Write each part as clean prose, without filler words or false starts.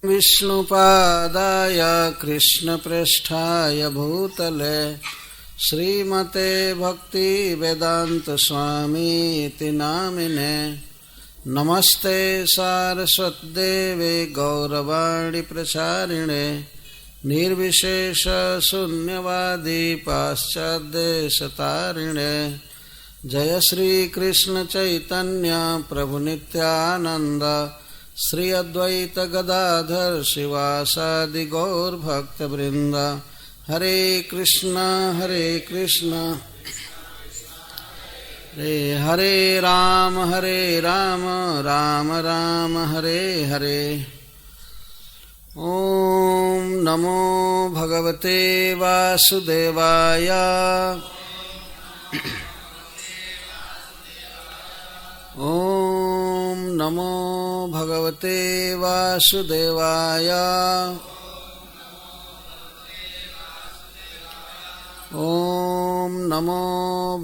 विष्णुपादाय कृष्णप्रेष्ठाय भूतले श्रीमते भक्तिवेदान्तस्वामीति नामिने नमस्ते सारस्वतदेवे गौरवाणी प्रचारिणे निर्विशेषशून्यवादी पाश्चात्यदेशतारिणे जय श्री कृष्ण चैतन्य प्रभु नित्यानंद श्री अद्वैत गदाधर शिवासादि गौर भक्तवृंद हरे कृष्ण हरे राम राम राम हरे हरे। ओम नमो भगवते वासुदेवाय ओम नमो भगवते वासुदेवाय ओम नमो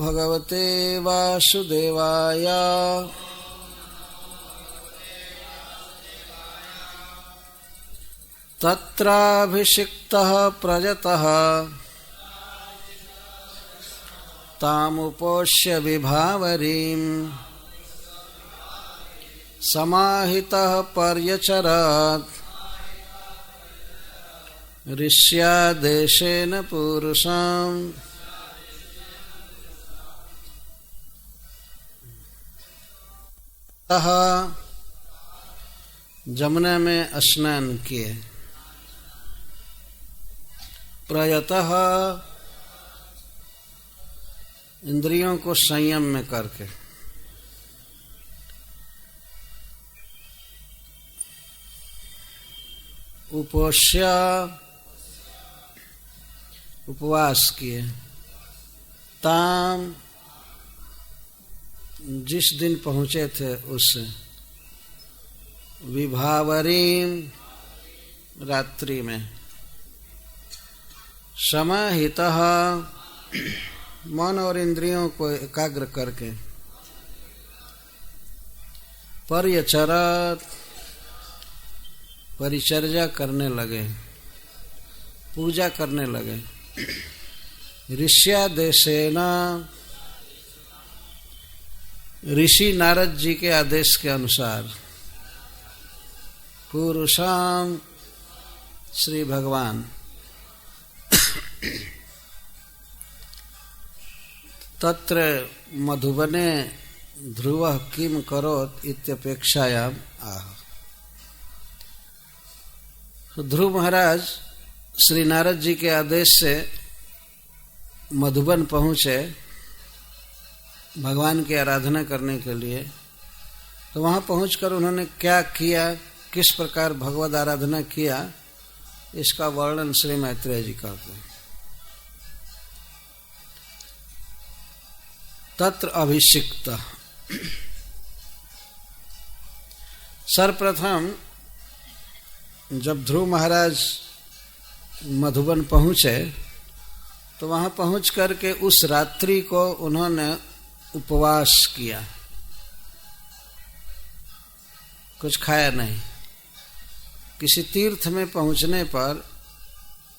भगवते वासुदेवाय। तत्राभिषिक्तः प्रजतः तामुपोष्य विभावरीम् समाहितः पर्यचरत् ऋष्यादेशेन पुरुषम्। जमुना में स्नान किए। प्रयतः इंद्रियों को संयम में करके, उपोष्य उपवास किए, ताम जिस दिन पहुंचे थे उससे, विभावरीम रात्रि में, समाहितः मन और इंद्रियों को एकाग्र करके, पर्यचरत् परिचर्या करने लगे, पूजा करने लगे। ऋष्यादेशेन ऋषि नारद जी के आदेश के अनुसार, पुरुषाम श्री भगवान, तत्र मधुबने ध्रुवः किम करोत् इत्यपेक्षायाम आह। ध्रुव महाराज श्री नारद जी के आदेश से मधुबन पहुँचे भगवान की आराधना करने के लिए। तो वहाँ पहुँचकर उन्होंने क्या किया, किस प्रकार भगवद आराधना किया, इसका वर्णन श्री मैत्रेय जी करते हैं। तत्र अभिषिक्त, सर्वप्रथम जब ध्रुव महाराज मधुबन पहुँचे तो वहाँ पहुँच करके उस रात्रि को उन्होंने उपवास किया, कुछ खाया नहीं। किसी तीर्थ में पहुँचने पर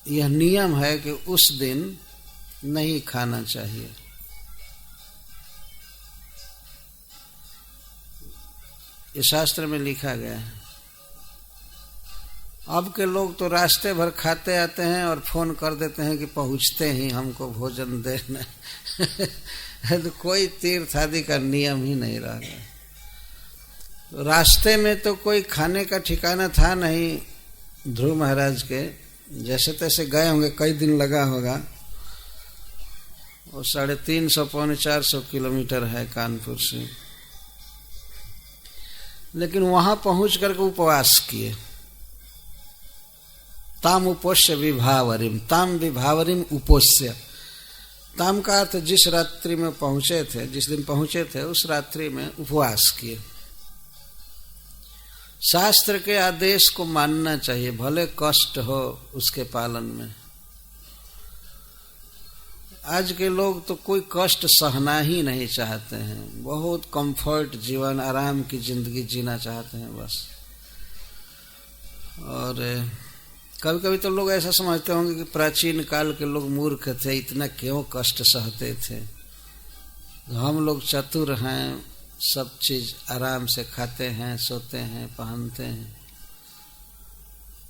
यह नियम है कि उस दिन नहीं खाना चाहिए। ये शास्त्र में लिखा गया है। अब के लोग तो रास्ते भर खाते आते हैं और फोन कर देते हैं कि पहुँचते ही हमको भोजन देना। तो कोई तीर्थ आदि का नियम ही नहीं रहा। तो रास्ते में तो कोई खाने का ठिकाना था नहीं ध्रुव महाराज के, जैसे तैसे गए होंगे, कई दिन लगा होगा। और 350 पौने 400 किलोमीटर है कानपुर से। लेकिन वहां पहुंच करके उपवास किए। ताम उपोष्य विभावरीम, ताम विभावरीम उपोष्य। ताम का अर्थ जिस रात्रि में पहुंचे थे, जिस दिन पहुंचे थे उस रात्रि में उपवास किए। शास्त्र के आदेश को मानना चाहिए, भले कष्ट हो उसके पालन में। आज के लोग तो कोई कष्ट सहना ही नहीं चाहते हैं, बहुत कंफर्ट जीवन, आराम की जिंदगी जीना चाहते हैं बस। और कभी कभी तो लोग ऐसा समझते होंगे कि प्राचीन काल के लोग मूर्ख थे, इतना क्यों कष्ट सहते थे। हम लोग चतुर हैं, सब चीज आराम से खाते हैं, सोते हैं, पहनते हैं।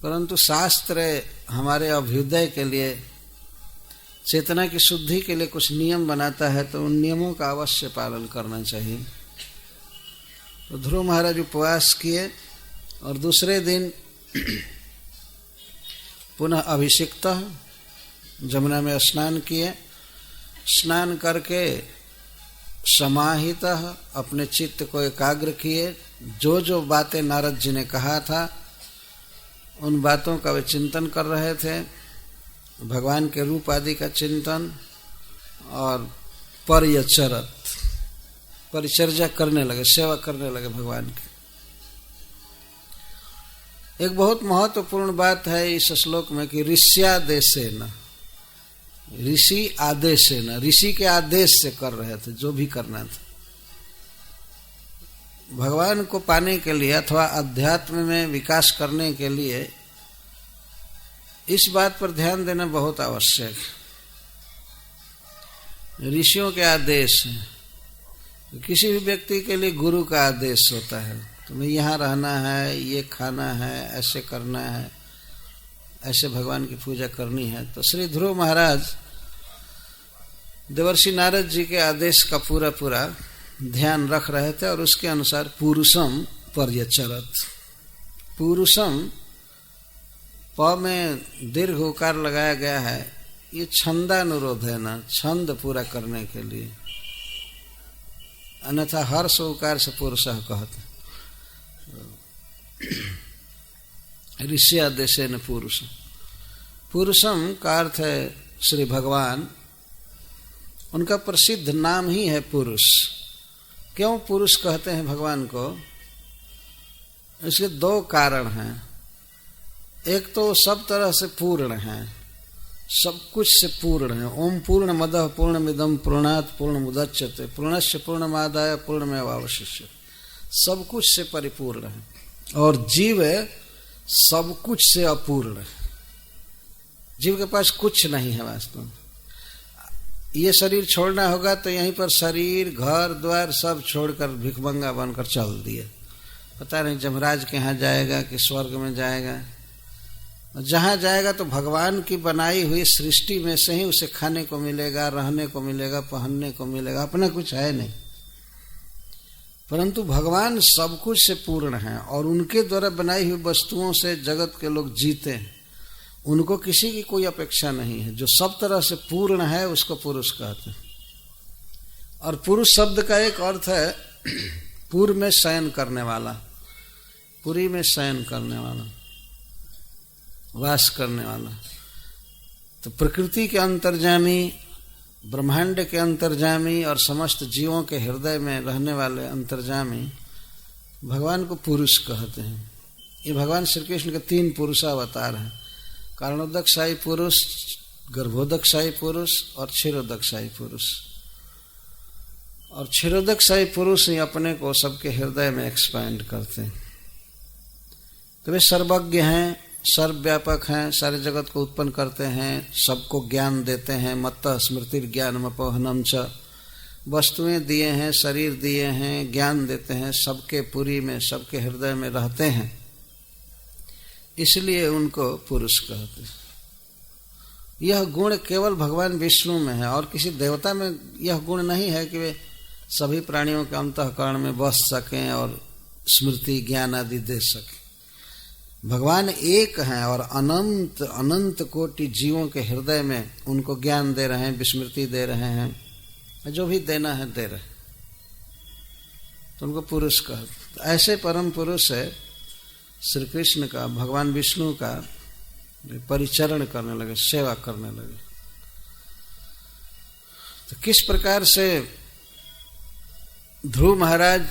परंतु शास्त्र हमारे अभ्युदय के लिए, चेतना की शुद्धि के लिए कुछ नियम बनाता है, तो उन नियमों का अवश्य पालन करना चाहिए। तो ध्रुव महाराज उपवास किए और दूसरे दिन पुनः अभिषिक्त जमुना में स्नान किए। स्नान करके समाहित अपने चित्त को एकाग्र किए। जो जो बातें नारद जी ने कहा था उन बातों का वे चिंतन कर रहे थे, भगवान के रूप आदि का चिंतन, और परिचर्या करने लगे, सेवा करने लगे भगवान की। एक बहुत महत्वपूर्ण बात है इस श्लोक में कि ऋष्यादेशेन, ऋषि आदेशेन, ऋषि के आदेश से कर रहे थे जो भी करना था। भगवान को पाने के लिए अथवा अध्यात्म में विकास करने के लिए इस बात पर ध्यान देना बहुत आवश्यक है। ऋषियों के आदेश हैं। किसी भी व्यक्ति के लिए गुरु का आदेश होता है, तुम्हें यहाँ रहना है, ये खाना है, ऐसे करना है, ऐसे भगवान की पूजा करनी है। तो श्री ध्रुव महाराज देवर्षि नारद जी के आदेश का पूरा ध्यान रख रहे थे और उसके अनुसार पुरुषम पर्यचरत। पुरुषम प में दीर्घ उकार लगाया गया है, ये छंदानुरोध है ना, छंद पूरा करने के लिए, अन्यथा हर्ष उकार से पुरुषः कहते। ऋष्यादेशेन पुरुषम, पुरुषम का अर्थ है श्री भगवान। उनका प्रसिद्ध नाम ही है पुरुष। क्यों पुरुष कहते हैं भगवान को? इसके दो कारण हैं। एक तो सब तरह से पूर्ण है, सब कुछ से पूर्ण है। ओम पूर्ण मदः पूर्णमिदं पूर्णात् पूर्णमुदच्यते पूर्णस्य पूर्णमादाय पूर्णमेवावशिष्यते। सब कुछ से परिपूर्ण है और जीव सब कुछ से अपूर्ण है। जीव के पास कुछ नहीं है वास्तव में। ये शरीर छोड़ना होगा तो यहीं पर शरीर, घर द्वार सब छोड़कर भिखमंगा बनकर चल दिए। पता नहीं जमराज के यहाँ जाएगा कि स्वर्ग में जाएगा। जहाँ जाएगा तो भगवान की बनाई हुई सृष्टि में से ही उसे खाने को मिलेगा, रहने को मिलेगा, पहनने को मिलेगा। अपना कुछ है नहीं, परंतु भगवान सब कुछ से पूर्ण है और उनके द्वारा बनाई हुई वस्तुओं से जगत के लोग जीते हैं। उनको किसी की कोई अपेक्षा नहीं है। जो सब तरह से पूर्ण है उसको पुरुष कहते हैं। और पुरुष शब्द का एक अर्थ है पूर्व में शयन करने वाला, पुरी में शयन करने वाला, वास करने वाला। तो प्रकृति के अंतर्जामी, ब्रह्मांड के अंतर्जामी और समस्त जीवों के हृदय में रहने वाले अंतर्जामी भगवान को पुरुष कहते हैं। ये भगवान श्री कृष्ण के 3 पुरुषावतार हैं, कारणोदकशाही पुरुष, गर्भोदकशाही पुरुष और क्षीरोदकशाही पुरुष। और क्षीरोदकशाही पुरुष ही अपने को सबके हृदय में एक्सपैंड करते हैं। तो वे सर्वज्ञ हैं, सर्वव्यापक हैं, सारे जगत को उत्पन्न करते हैं, सबको ज्ञान देते हैं। मत्तः स्मृतिर्ज्ञानम अपोहनम च, वस्तुएं दिए हैं, शरीर दिए हैं, ज्ञान देते हैं, सबके पुरी में, सबके हृदय में रहते हैं, इसलिए उनको पुरुष कहते हैं। यह गुण केवल भगवान विष्णु में है और किसी देवता में यह गुण नहीं है कि वे सभी प्राणियों के अंतःकरण में बस सकें और स्मृति ज्ञान आदि दे सकें। भगवान एक हैं और अनंत अनंत कोटि जीवों के हृदय में उनको ज्ञान दे रहे हैं, विस्मृति दे रहे हैं, जो भी देना है दे रहे हैं, तो उनको पुरुष कहते। ऐसे परम पुरुष है श्री कृष्ण का, भगवान विष्णु का परिचरण करने लगे, सेवा करने लगे। तो किस प्रकार से ध्रुव महाराज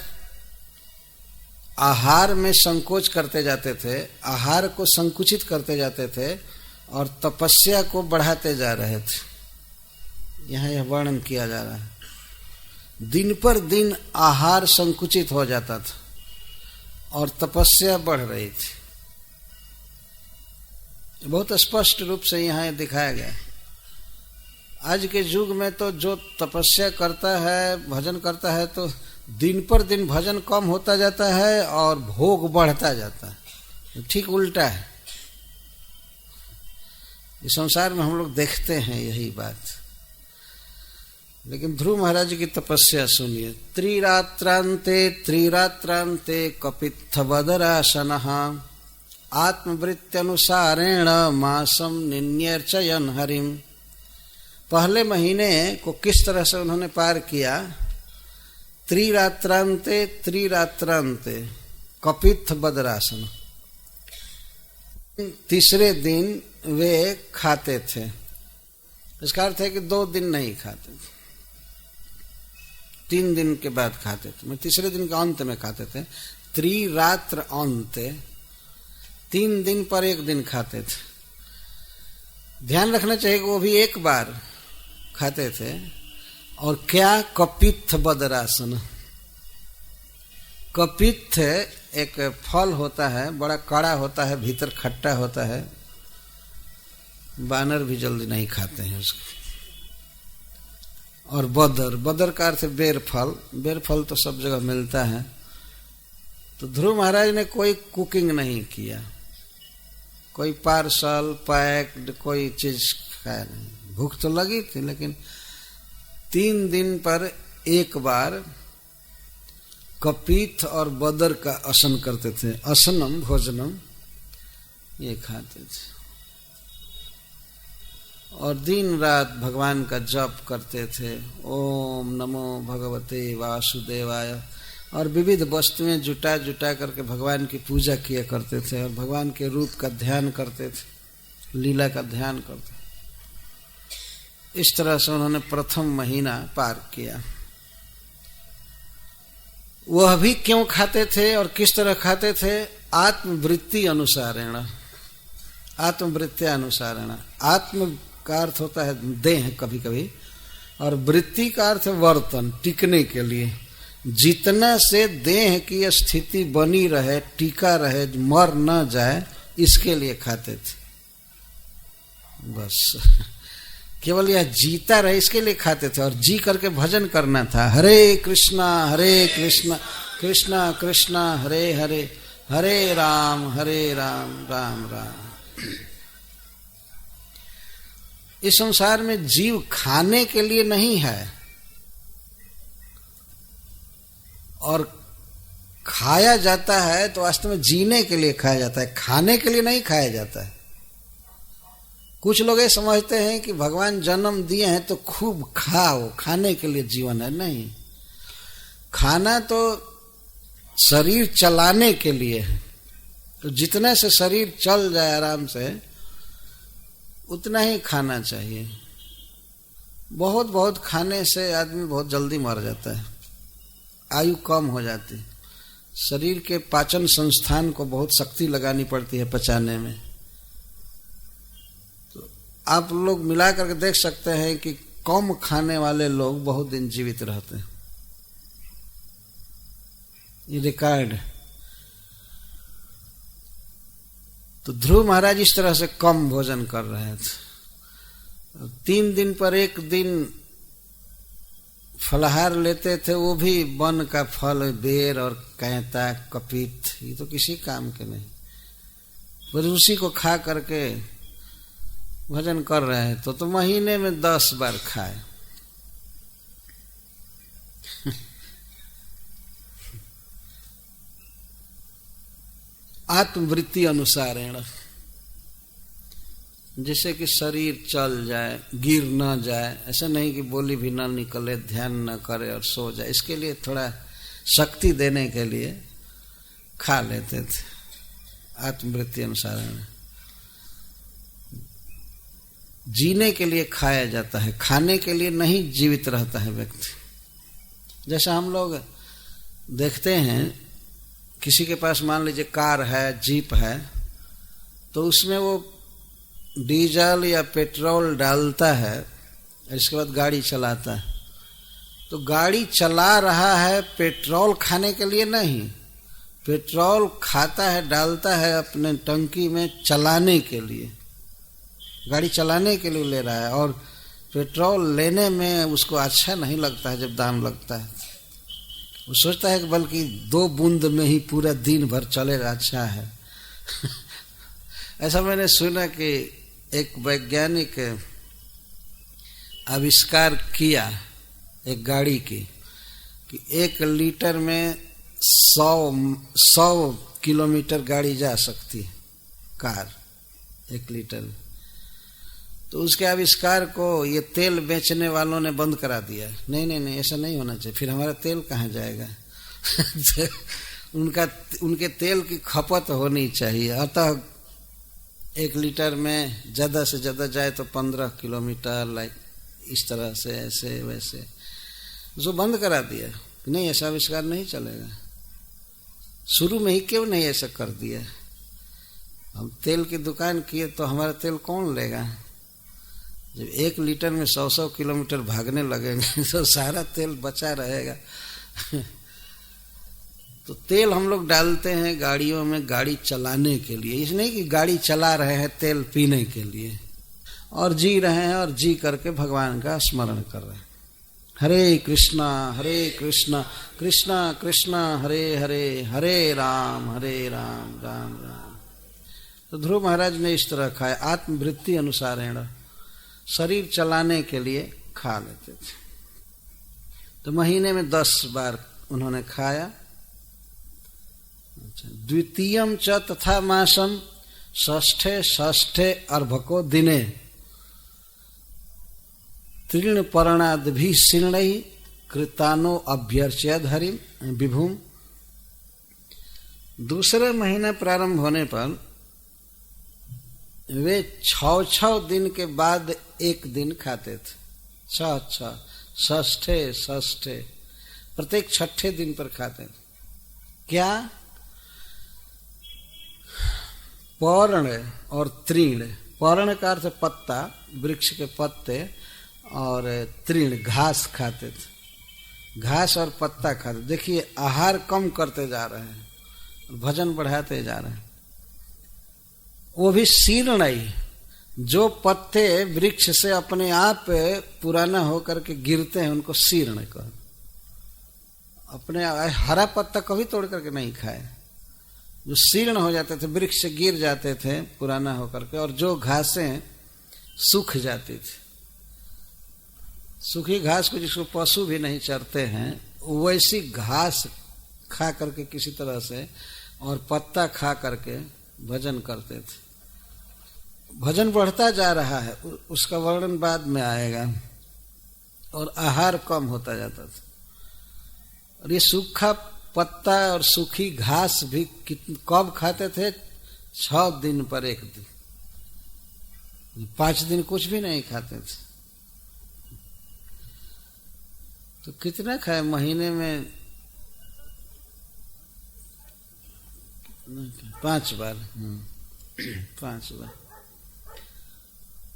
आहार में संकोच करते जाते थे, आहार को संकुचित करते जाते थे और तपस्या को बढ़ाते जा रहे थे, यहाँ यह वर्णन किया जा रहा है। दिन पर दिन आहार संकुचित हो जाता था और तपस्या बढ़ रही थी। बहुत स्पष्ट रूप से यहाँ दिखाया गया। आज के युग में तो जो तपस्या करता है, भजन करता है, तो दिन पर दिन भजन कम होता जाता है और भोग बढ़ता जाता है। ठीक उल्टा है। इस संसार में हम लोग देखते हैं यही बात। लेकिन ध्रुव महाराज की तपस्या सुनिए। त्रिरात्रांते कपित्थ बदरासनः आत्मवृत्त्यनुसारेण मासम निन्यर्चयन हरिम। पहले महीने को किस तरह से उन्होंने पार किया। त्रिरात्रांते कपित्थ बदरासन। तीसरे दिन वे खाते थे। इसका अर्थ है कि 2 दिन नहीं खाते थे, 3 दिन के बाद खाते थे। तीसरे दिन के अंत में खाते थे। त्रिरात्र अंते, 3 दिन पर 1 दिन खाते थे। ध्यान रखना चाहिए कि वो भी एक बार खाते थे। और क्या? कपित्थ बदरासन। कपित्थ एक फल होता है, बड़ा कड़ा होता है, भीतर खट्टा होता है। बानर भी जल्दी नहीं खाते हैं उसको। और बदर का अर्थ बेर फल। बेर फल तो सब जगह मिलता है। तो ध्रुव महाराज ने कोई कुकिंग नहीं किया, कोई पार्सल पैक्ड कोई चीज खाया नहीं। भूख तो लगी थी, लेकिन 3 दिन पर एक बार कपित्थ और बदर का असन करते थे। असनम भोजनम, ये खाते थे। और दिन रात भगवान का जप करते थे। ओम नमो भगवते वासुदेवाय। और विविध वस्तुएं जुटा जुटा करके भगवान की पूजा किया करते थे। और भगवान के रूप का ध्यान करते थे, लीला का ध्यान करते थे। इस तरह से उन्होंने प्रथम महीना पार किया। वह भी क्यों खाते थे और किस तरह खाते थे? आत्मवृत्ति अनुसारेण। आत्मवृत्त्या अनुसारेण। आत्म का अर्थ होता है देह कभी कभी, और वृत्ति का अर्थ है वर्तन, टिकने के लिए। जितना से देह की स्थिति बनी रहे, टिका रहे, मर न जाए, इसके लिए खाते थे। बस केवल यह जीता रहे इसके लिए खाते थे। और जी करके भजन करना था। हरे कृष्णा कृष्णा कृष्णा हरे हरे, हरे राम राम राम। इस संसार में जीव खाने के लिए नहीं है, और खाया जाता है तो वास्तव में जीने के लिए खाया जाता है, खाने के लिए नहीं खाया जाता है। कुछ लोग ये समझते हैं कि भगवान जन्म दिए हैं तो खूब खाओ, खाने के लिए जीवन है। नहीं, खाना तो शरीर चलाने के लिए है। तो जितने से शरीर चल जाए आराम से, उतना ही खाना चाहिए। बहुत खाने से आदमी बहुत जल्दी मर जाता है, आयु कम हो जाती है। शरीर के पाचन संस्थान को बहुत शक्ति लगानी पड़ती है पचाने में। तो आप लोग मिला करके देख सकते हैं कि कम खाने वाले लोग बहुत दिन जीवित रहते हैं। ये रिकॉर्ड। तो ध्रुव महाराज इस तरह से कम भोजन कर रहे थे। 3 दिन पर 1 दिन फलाहार लेते थे, वो भी वन का फल, बेर और कैता, कपित्थ। ये तो किसी काम के नहीं, बस उसी को खा करके भजन कर रहे हैं। तो महीने में 10 बार खाए। आत्मवृत्ति अनुसारेण, जिससे कि शरीर चल जाए, गिर न जाए। ऐसा नहीं कि बोली भी न निकले, ध्यान न करे और सो जाए। इसके लिए थोड़ा शक्ति देने के लिए खा लेते थे। आत्मवृत्ति अनुसारेण। जीने के लिए खाया जाता है, खाने के लिए नहीं जीवित रहता है व्यक्ति। जैसा हम लोग देखते हैं, किसी के पास मान लीजिए कार है, जीप है, तो उसमें वो डीजल या पेट्रोल डालता है, इसके बाद गाड़ी चलाता है। तो गाड़ी चला रहा है पेट्रोल खाने के लिए नहीं, पेट्रोल खाता है, डालता है अपने टंकी में चलाने के लिए। गाड़ी चलाने के लिए ले रहा है, और पेट्रोल लेने में उसको अच्छा नहीं लगता है जब दाम लगता है। वो सोचता है कि बल्कि 2 बूंद में ही पूरा दिन भर चलेगा, अच्छा है। ऐसा मैंने सुना कि एक वैज्ञानिक आविष्कार किया एक गाड़ी की कि 1 लीटर में 100 किलोमीटर गाड़ी जा सकती है, कार 1 लीटर में। तो उसके आविष्कार को ये तेल बेचने वालों ने बंद करा दिया। नहीं, ऐसा नहीं होना चाहिए, फिर हमारा तेल कहाँ जाएगा। उनके तेल की खपत होनी चाहिए। अतः 1 लीटर में ज़्यादा से ज़्यादा जाए तो 15 किलोमीटर, लाइक इस तरह से, ऐसे वैसे, जो बंद करा दिया। नहीं, ऐसा आविष्कार नहीं चलेगा। शुरू में ही क्यों नहीं ऐसा कर दिया। हम तेल की दुकान किए तो हमारा तेल कौन लेगा। जब 1 लीटर में 100 किलोमीटर भागने लगेंगे तो सारा तेल बचा रहेगा। तो तेल हम लोग डालते हैं गाड़ियों में गाड़ी चलाने के लिए, इस नहीं कि गाड़ी चला रहे हैं तेल पीने के लिए, और जी रहे हैं और जी करके भगवान का स्मरण कर रहे हैं। हरे कृष्णा कृष्णा कृष्णा हरे हरे, हरे राम राम राम। तो ध्रुव महाराज ने इस तरह खाया, आत्मवृत्ति अनुसारेण, शरीर चलाने के लिए खा लेते थे। तो महीने में 10 बार उन्होंने खाया। द्वितीयम च तथा मासम षष्ठे अर्भको दिने तीर्ण पर्णादभि शीर्णै कृतानो अभ्यर्च्यद हरिम विभुम। दूसरे महीने प्रारंभ होने पर वे 6 दिन के बाद 1 दिन खाते थे। 6 षष्ठे प्रत्येक 6ठे दिन पर खाते थे। क्या? पर्ण और तृण। पर्ण का अर्थ पत्ता, वृक्ष के पत्ते, और तृण घास खाते थे। घास और पत्ता खाते। देखिए, आहार कम करते जा रहे हैं, भजन बढ़ाते जा रहे हैं। वो भी शीर्ण ही, जो पत्ते वृक्ष से अपने आप पुराना होकर के गिरते हैं उनको शीर्ण कह। अपने हरा पत्ता कभी तोड़ करके नहीं खाए, जो शीर्ण हो जाते थे, वृक्ष से गिर जाते थे पुराना होकर के, और जो घासें सूख जाती थी, सूखी घास को जिसको पशु भी नहीं चरते हैं, वैसी घास खा करके किसी तरह से, और पत्ता खा करके भजन करते थे। भजन बढ़ता जा रहा है, उसका वर्णन बाद में आएगा, और आहार कम होता जाता था। और ये सूखा पत्ता और सूखी घास भी कब खाते थे? 6 दिन पर 1 दिन। 5 दिन कुछ भी नहीं खाते थे। तो कितना खाए महीने में? 5 बार। 5 बार,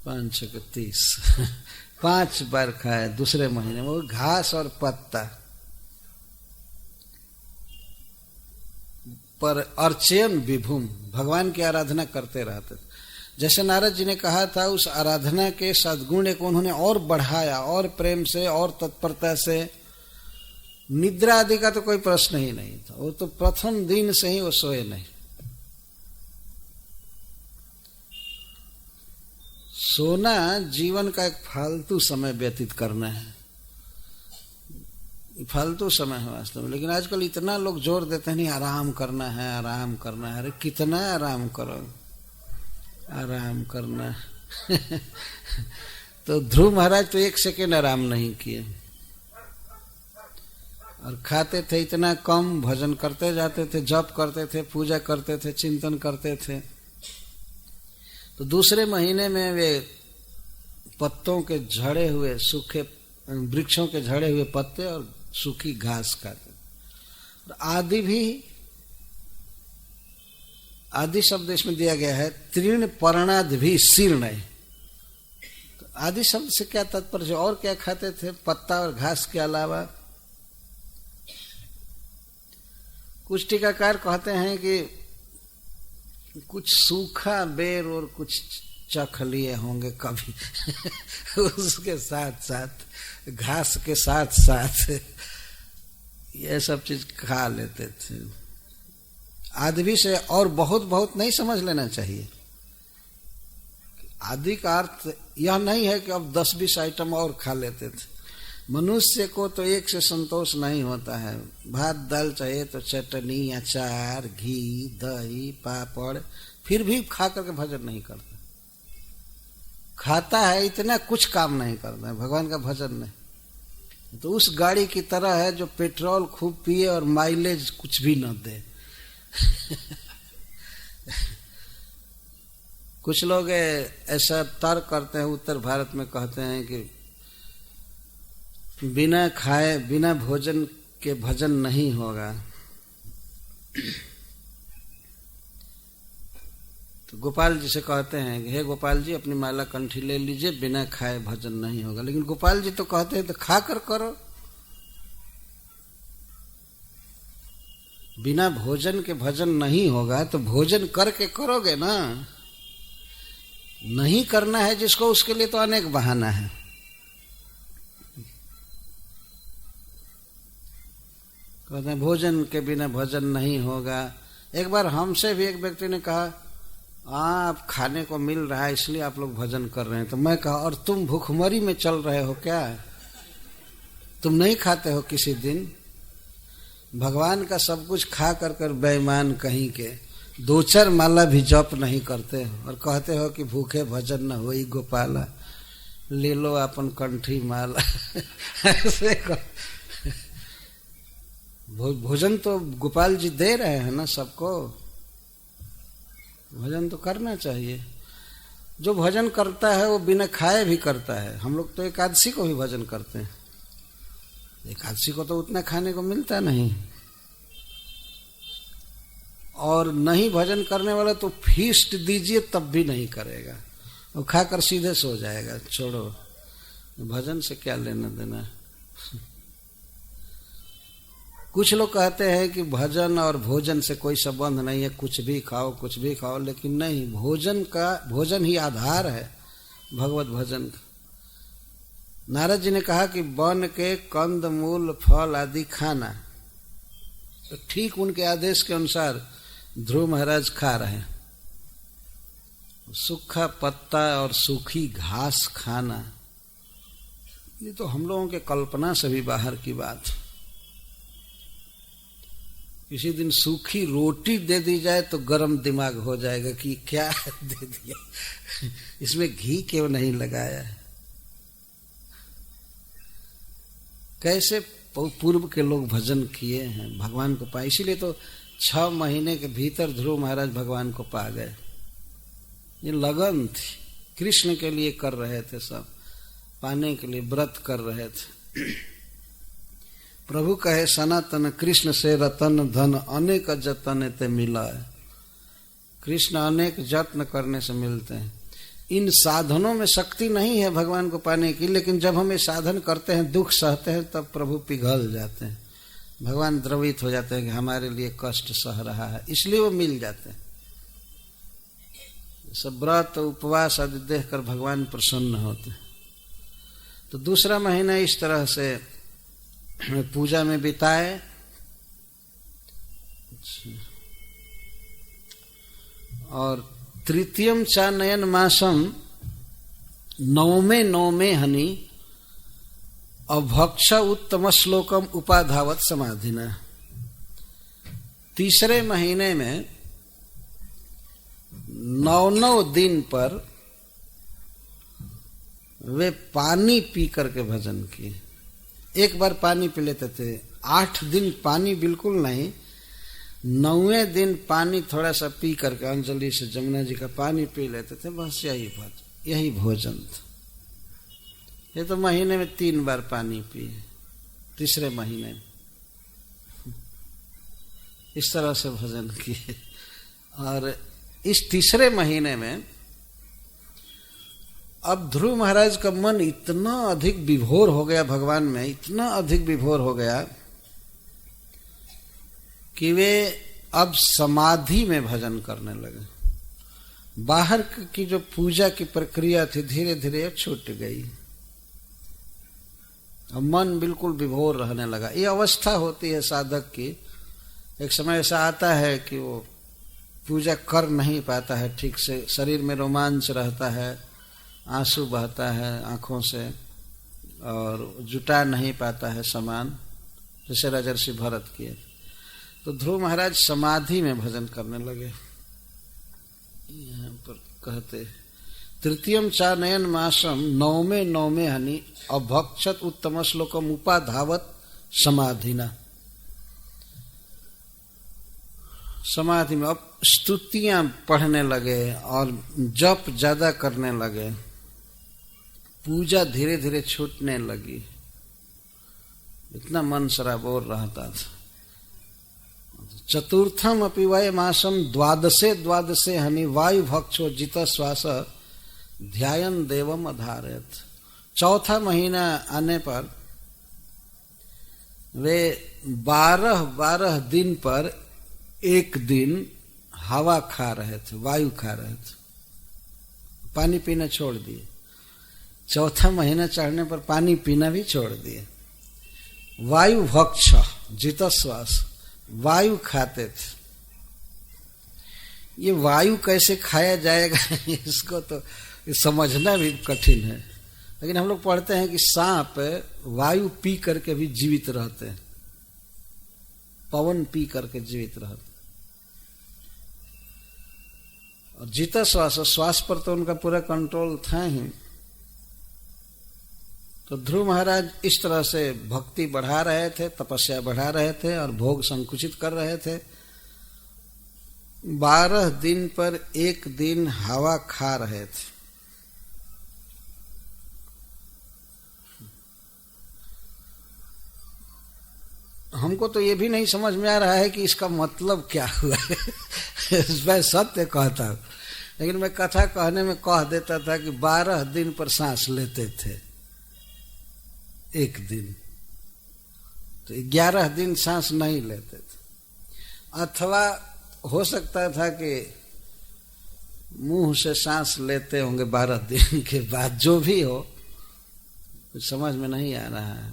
5 6 30 5 बार खाए दूसरे महीने में, वो घास और पत्ता पर। अर्चयन विभुम, भगवान की आराधना करते रहते थे। जैसे नारद जी ने कहा था, उस आराधना के सद्गुण को उन्होंने और बढ़ाया, और प्रेम से और तत्परता से। निद्रा आदि का तो कोई प्रश्न ही नहीं था, वो तो प्रथम दिन से ही वो सोए नहीं। सोना जीवन का एक फालतू समय व्यतीत करना है, फालतू समय है वास्तव में। लेकिन आजकल इतना लोग जोर देते हैं, नहीं आराम करना है, आराम करना है। अरे कितना आराम करो, आराम करना तो ध्रुव महाराज तो 1 सेकेंड आराम नहीं किए, और खाते थे इतना कम, भजन करते जाते थे, जप करते थे, पूजा करते थे, चिंतन करते थे। तो दूसरे महीने में वे पत्तों के झड़े हुए, सूखे वृक्षों के झड़े हुए पत्ते और सूखी घास खाते। आदि भी, आदि शब्द इसमें दिया गया है, तृण पर्णाद भी शीर्ण। तो आदि शब्द से क्या तात्पर्य? और क्या खाते थे पत्ता और घास के अलावा? कुछ टीकाकार कहते हैं कि कुछ सूखा बेर और कुछ चख लिए होंगे कभी उसके साथ साथ घास के साथ साथ ये सब चीज खा लेते थे। आदि से और बहुत बहुत नहीं समझ लेना चाहिए। आदि का अर्थ यह नहीं है कि अब 10-20 आइटम और खा लेते थे। मनुष्य को तो एक से संतोष नहीं होता है। भात दाल चाहिए तो चटनी, अचार, घी, दही, पापड़, फिर भी खा करके भजन नहीं करता। खाता है इतना, कुछ काम नहीं करता है, भगवान का भजन नहीं। तो उस गाड़ी की तरह है जो पेट्रोल खूब पिए और माइलेज कुछ भी न दे। कुछ लोग ऐसा तर्क करते हैं, उत्तर भारत में कहते हैं कि बिना खाए बिना भोजन के भजन नहीं होगा। तो गोपाल जी से कहते हैं कि हे गोपाल जी अपनी माला कंठी ले लीजिए, बिना खाए भजन नहीं होगा। लेकिन गोपाल जी तो कहते हैं तो खा कर करो। बिना भोजन के भजन नहीं होगा तो भोजन करके करोगे ना। नहीं करना है जिसको, उसके लिए तो अनेक बहाना है। कहते हैं भोजन के बिना भजन नहीं होगा। एक बार हमसे भी एक व्यक्ति ने कहा आप खाने को मिल रहा है इसलिए आप लोग भजन कर रहे हैं। तो मैं कहा और तुम भूखमरी में चल रहे हो क्या? तुम नहीं खाते हो किसी दिन? भगवान का सब कुछ खा कर कर बेईमान कहीं के 2-4 माला भी जप नहीं करते हो और कहते हो कि भूखे भजन न होई गोपाला, ले लो अपन कंठी माला। ऐसे भोजन तो गोपाल जी दे रहे हैं ना सबको, भजन तो करना चाहिए। जो भजन करता है वो बिना खाए भी करता है। हम लोग तो एकादशी को भी भजन करते हैं, एकादशी को तो उतना खाने को मिलता नहीं। और नहीं भजन करने वाला तो फीस्ट दीजिए तब भी नहीं करेगा, वो खाकर सीधे सो जाएगा। छोड़ो, भजन से क्या लेना देना। कुछ लोग कहते हैं कि भजन और भोजन से कोई संबंध नहीं है, कुछ भी खाओ कुछ भी खाओ। लेकिन नहीं, भोजन ही आधार है भगवत भजन का। नारद जी ने कहा कि वन के कंद मूल फल आदि खाना, तो ठीक उनके आदेश के अनुसार ध्रुव महाराज खा रहे हैं। सूखा पत्ता और सूखी घास खाना, ये तो हम लोगों के कल्पना से भी बाहर की बात। किसी दिन सूखी रोटी दे दी जाए तो गरम दिमाग हो जाएगा कि क्या दे दिया, इसमें घी क्यों नहीं लगाया। कैसे पूर्व के लोग भजन किए हैं, भगवान को पाए। इसीलिए तो 6 महीने के भीतर ध्रुव महाराज भगवान को पा गए। ये लगन थी, कृष्ण के लिए कर रहे थे, सब पाने के लिए व्रत कर रहे थे। प्रभु कहे सनातन कृष्ण से रतन धन अनेक जतन ते मिला है। कृष्ण अनेक जत्न करने से मिलते हैं। इन साधनों में शक्ति नहीं है भगवान को पाने की, लेकिन जब हम ये साधन करते हैं, दुख सहते हैं, तब प्रभु पिघल जाते हैं। भगवान द्रवित हो जाते हैं कि हमारे लिए कष्ट सह रहा है, इसलिए वो मिल जाते हैं। सब व्रत उपवास आदि देख कर भगवान प्रसन्न होते हैं। तो दूसरा महीना इस तरह से पूजा में बिताए। और तृतीयम चा नयन मासम, 9वें हनि अभक्ष उत्तम श्लोकम उपाधावत समाधिना। तीसरे महीने में 9 दिन पर वे पानी पी करके भजन किए। एक बार पानी पी लेते थे, 8 दिन पानी बिल्कुल नहीं, 9वें दिन पानी थोड़ा सा पी करके अंजलि से जमुना जी का पानी पी लेते थे। बस यही भोजन था। ये तो महीने में 3 बार पानी पिए, तीसरे महीने में इस तरह से भजन किए। और इस तीसरे महीने में अब ध्रुव महाराज का मन इतना अधिक विभोर हो गया भगवान में, इतना अधिक विभोर हो गया कि वे अब समाधि में भजन करने लगे। बाहर की जो पूजा की प्रक्रिया थी धीरे धीरे छूट गई और मन बिल्कुल विभोर रहने लगा। ये अवस्था होती है साधक की। एक समय ऐसा आता है कि वो पूजा कर नहीं पाता है ठीक से, शरीर में रोमांच रहता है, आंसू बहता है आंखों से और जुटा नहीं पाता है सामान, जैसे राजर्षि भरत किए। तो ध्रुव महाराज समाधि में भजन करने लगे। यहाँ पर कहते तृतीयम चानयन मासम नवमे हनि अभक्षत उत्तम श्लोकम उपाधावत समाधिना। समाधि में अब स्तुतियां पढ़ने लगे और जप ज्यादा करने लगे, पूजा धीरे धीरे छूटने लगी, इतना मन सराबोर रहता था। चतुर्थम अपि वय मासम द्वादशे हनि वायु भक्षो जित श्वास ध्यायन देवम अधारयत। चौथा महीना आने पर वे 12 दिन पर एक दिन हवा खा रहे थे, वायु खा रहे थे, पानी पीना छोड़ दिए। चौथा महीना चढ़ने पर पानी पीना भी छोड़ दिए। वायु भक्ष जित श्वास, वायु खाते थे। ये वायु कैसे खाया जाएगा इसको तो समझना भी कठिन है, लेकिन हम लोग पढ़ते हैं कि सांप वायु पी करके भी जीवित रहते हैं, पवन पी करके जीवित रहते। और जित श्वास, श्वास पर तो उनका पूरा कंट्रोल था ही। तो ध्रुव महाराज इस तरह से भक्ति बढ़ा रहे थे, तपस्या बढ़ा रहे थे और भोग संकुचित कर रहे थे। 12 दिन पर एक दिन हवा खा रहे थे। हमको तो ये भी नहीं समझ में आ रहा है कि इसका मतलब क्या हुआ मैं सत्य कहता हूं, लेकिन मैं कथा कहने में कह देता था कि 12 दिन पर सांस लेते थे एक दिन, तो 11 दिन सांस नहीं लेते थे। अथवा हो सकता था कि मुंह से सांस लेते होंगे 12 दिन के बाद, जो भी हो कुछ समझ में नहीं आ रहा है।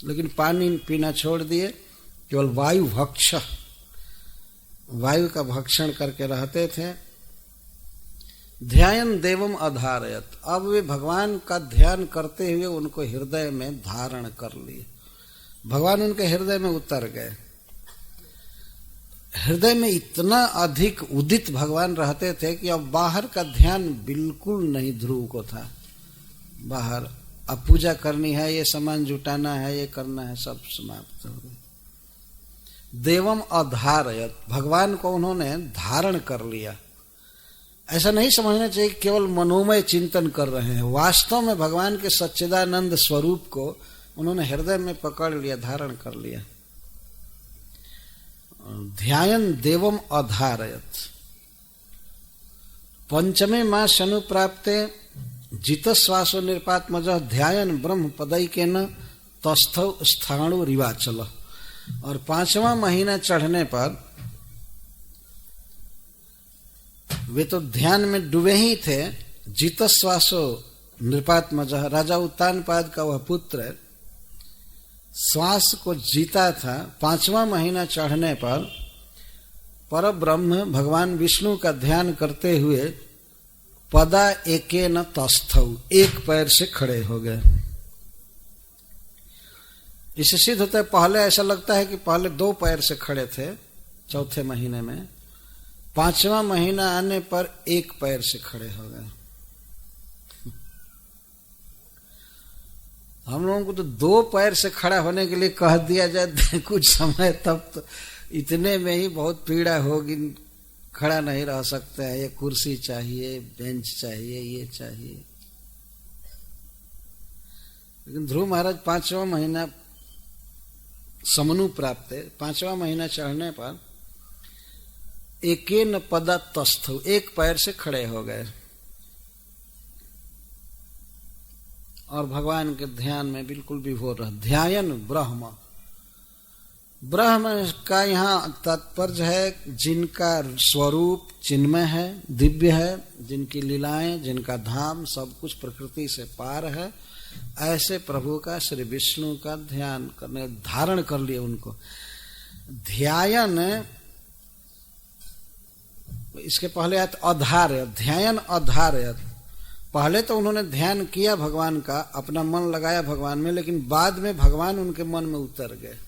लेकिन पानी पीना छोड़ दिए, केवल वायु भक्ष, वायु का भक्षण करके रहते थे। ध्यान देवम अधारयत, अब वे भगवान का ध्यान करते हुए उनको हृदय में धारण कर लिए। भगवान उनके हृदय में उतर गए। हृदय में इतना अधिक उदित भगवान रहते थे कि अब बाहर का ध्यान बिल्कुल नहीं ध्रुव को था। बाहर अब पूजा करनी है, ये सामान जुटाना है, ये करना है, सब समाप्त हो गए। देवम अधारयत, भगवान को उन्होंने धारण कर लिया। ऐसा नहीं समझना चाहिए केवल मनोमय चिंतन कर रहे हैं, वास्तव में भगवान के सच्चिदानंद स्वरूप को उन्होंने हृदय में पकड़ लिया, धारण कर लिया। ध्यान देवम अधारयत। पंचमे मास अनुप्राप्ते जित श्वासो निरपात्मज ध्यान ब्रह्म पदैकेन तस्थौ स्थाणु रिवाचल। और 5वां महीना चढ़ने पर वे तो ध्यान में डूबे ही थे। जित श्वासो नृपात्मज, राजा उत्तानपाद का वह पुत्र श्वास को जीता था। 5वां महीना चढ़ने पर परब्रह्म भगवान विष्णु का ध्यान करते हुए पदा एकेन तस्थौ, एक पैर से खड़े हो गए। इससे सिद्ध होता है, पहले ऐसा लगता है कि पहले 2 पैर से खड़े थे चौथे महीने में, 5वां महीना आने पर 1 पैर से खड़े हो गए। हम लोगों को तो 2 पैर से खड़ा होने के लिए कह दिया जाए कुछ समय, तब तो इतने में ही बहुत पीड़ा होगी, खड़ा नहीं रह सकता है, ये कुर्सी चाहिए, बेंच चाहिए, ये चाहिए। लेकिन ध्रुव महाराज 5वां महीना समनु प्राप्त है, 5वां महीना चढ़ने पर एकेन पदा तस्थौ, 1 पैर से खड़े हो गए और भगवान के ध्यान में बिल्कुल विभोर रह। ध्यान ब्रह्म, ब्रह्म का यहाँ तात्पर्य है जिनका स्वरूप चिन्मय है, दिव्य है, जिनकी लीलाएं, जिनका धाम सब कुछ प्रकृति से पार है, ऐसे प्रभु का, श्री विष्णु का ध्यान करने, धारण कर लिए उनको। ध्यान, इसके पहले आया अधार्य, ध्यान अधार्य। पहले तो उन्होंने ध्यान किया भगवान का, अपना मन लगाया भगवान में, लेकिन बाद में भगवान उनके मन में उतर गए,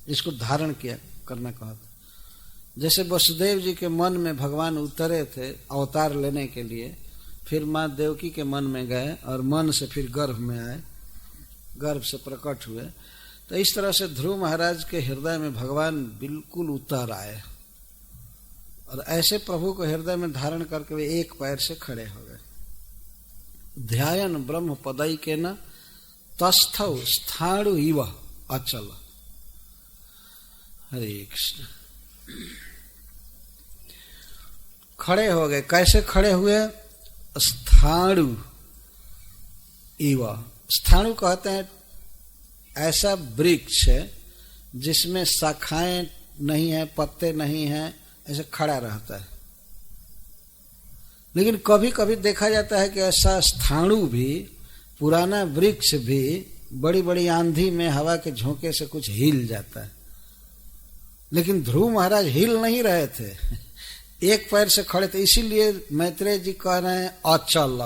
इसको धारण किया करना कहा। जैसे वसुदेव जी के मन में भगवान उतरे थे अवतार लेने के लिए, फिर माँ देवकी के मन में गए और मन से फिर गर्भ में आए, गर्भ से प्रकट हुए। तो इस तरह से ध्रुव महाराज के हृदय में भगवान बिल्कुल उतर आए और ऐसे प्रभु को हृदय में धारण करके वे एक पैर से खड़े हो गए। ध्यान ब्रह्म पदई के न तस्थौ स्थाणु इव अचल। हरे कृष्ण। खड़े हो गए। कैसे खड़े हुए? स्थाणु इव। स्थाणु कहते हैं ऐसा वृक्ष जिसमें शाखाएं नहीं है, पत्ते नहीं है, ऐसे खड़ा रहता है। लेकिन कभी कभी देखा जाता है कि ऐसा स्थाणु भी, पुराना वृक्ष भी बड़ी बड़ी आंधी में हवा के झोंके से कुछ हिल जाता है। लेकिन ध्रुव महाराज हिल नहीं रहे थे, एक पैर से खड़े थे। इसीलिए मैत्रेय जी कह रहे हैं अचल,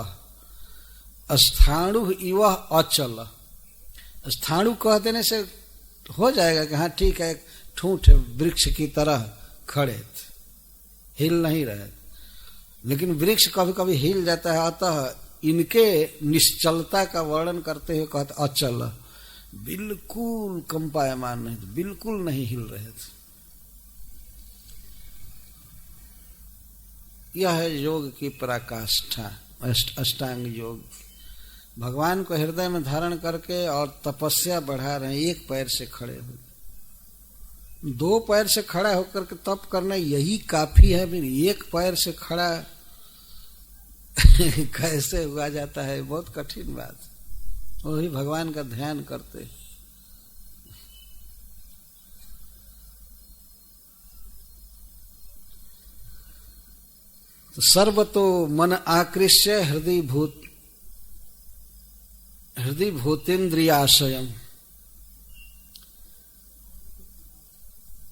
स्थाणु इव अचल। स्थाणु कह देने से हो जाएगा कि हाँ ठीक है, ठूंठ वृक्ष की तरह खड़े थे, हिल नहीं रहे। लेकिन वृक्ष कभी कभी हिल जाता है, अतः इनके निश्चलता का वर्णन करते हुए कहते अचल, बिल्कुल कंपायमान नहीं, बिल्कुल नहीं हिल रहे थे। यह है योग की पराकाष्ठा, अष्टांग योग। भगवान को हृदय में धारण करके और तपस्या बढ़ा रहे हैं, एक पैर से खड़े हो। दो पैर से खड़ा होकर के तप करना यही काफी है। फिर एक पैर से खड़ा कैसे हुआ जाता है, बहुत कठिन बात। वही भगवान का ध्यान करते। तो सर्वतो मन आकृष्य हृदय भूतेन्द्रियाशयम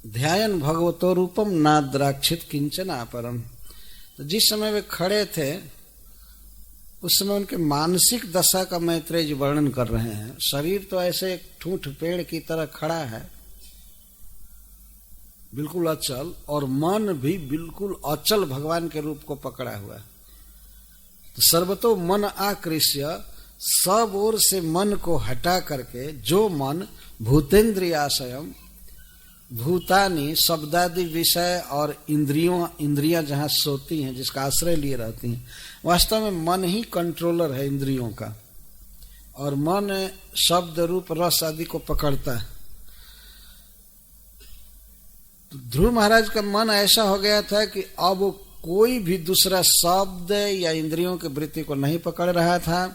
ध्यान भगवतो रूपम नाद्राक्षित किंचन अपरम। तो जिस समय वे खड़े थे उस समय उनके मानसिक दशा का मैत्रेय जी वर्णन कर रहे हैं। शरीर तो ऐसे एक ठूंठ पेड़ की तरह खड़ा है, बिल्कुल अचल, और मन भी बिल्कुल अचल भगवान के रूप को पकड़ा हुआ है। तो सर्वतो मन आकृष्य, सब ओर से मन को हटा करके, जो मन भूतेन्द्रियाशयम, भूतानी शब्दादि विषय और इंद्रियां जहां सोती हैं, जिसका आश्रय लिए रहती हैं, वास्तव में मन ही कंट्रोलर है इंद्रियों का, और मन शब्द रूप रस आदि को पकड़ता है। तो ध्रुव महाराज का मन ऐसा हो गया था कि अब वो कोई भी दूसरा शब्द या इंद्रियों की वृत्ति को नहीं पकड़ रहा था,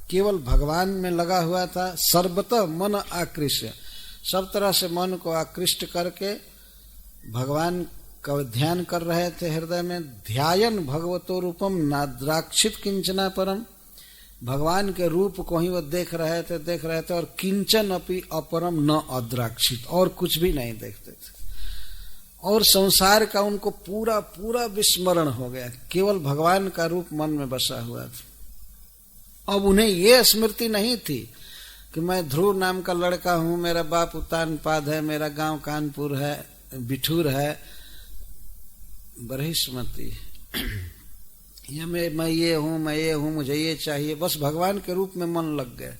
केवल भगवान में लगा हुआ था। सर्वतः मन आकृष्य, सब तरह से मन को आकृष्ट करके भगवान का ध्यान कर रहे थे हृदय में। ध्यान भगवतो रूपम नाद्राक्षित किंचना परम, भगवान के रूप को ही वो देख रहे थे, और किंचन अपि अपरम न अद्राक्षित, और कुछ भी नहीं देखते थे। और संसार का उनको पूरा पूरा विस्मरण हो गया, केवल भगवान का रूप मन में बसा हुआ था। अब उन्हें ये स्मृति नहीं थी कि मैं ध्रुव नाम का लड़का हूं, मेरा बाप उतानपाद है, मेरा गांव कानपुर है, बिठूर है, बरहिस्मती, या मैं ये हूं, मुझे ये चाहिए। बस भगवान के रूप में मन लग गया।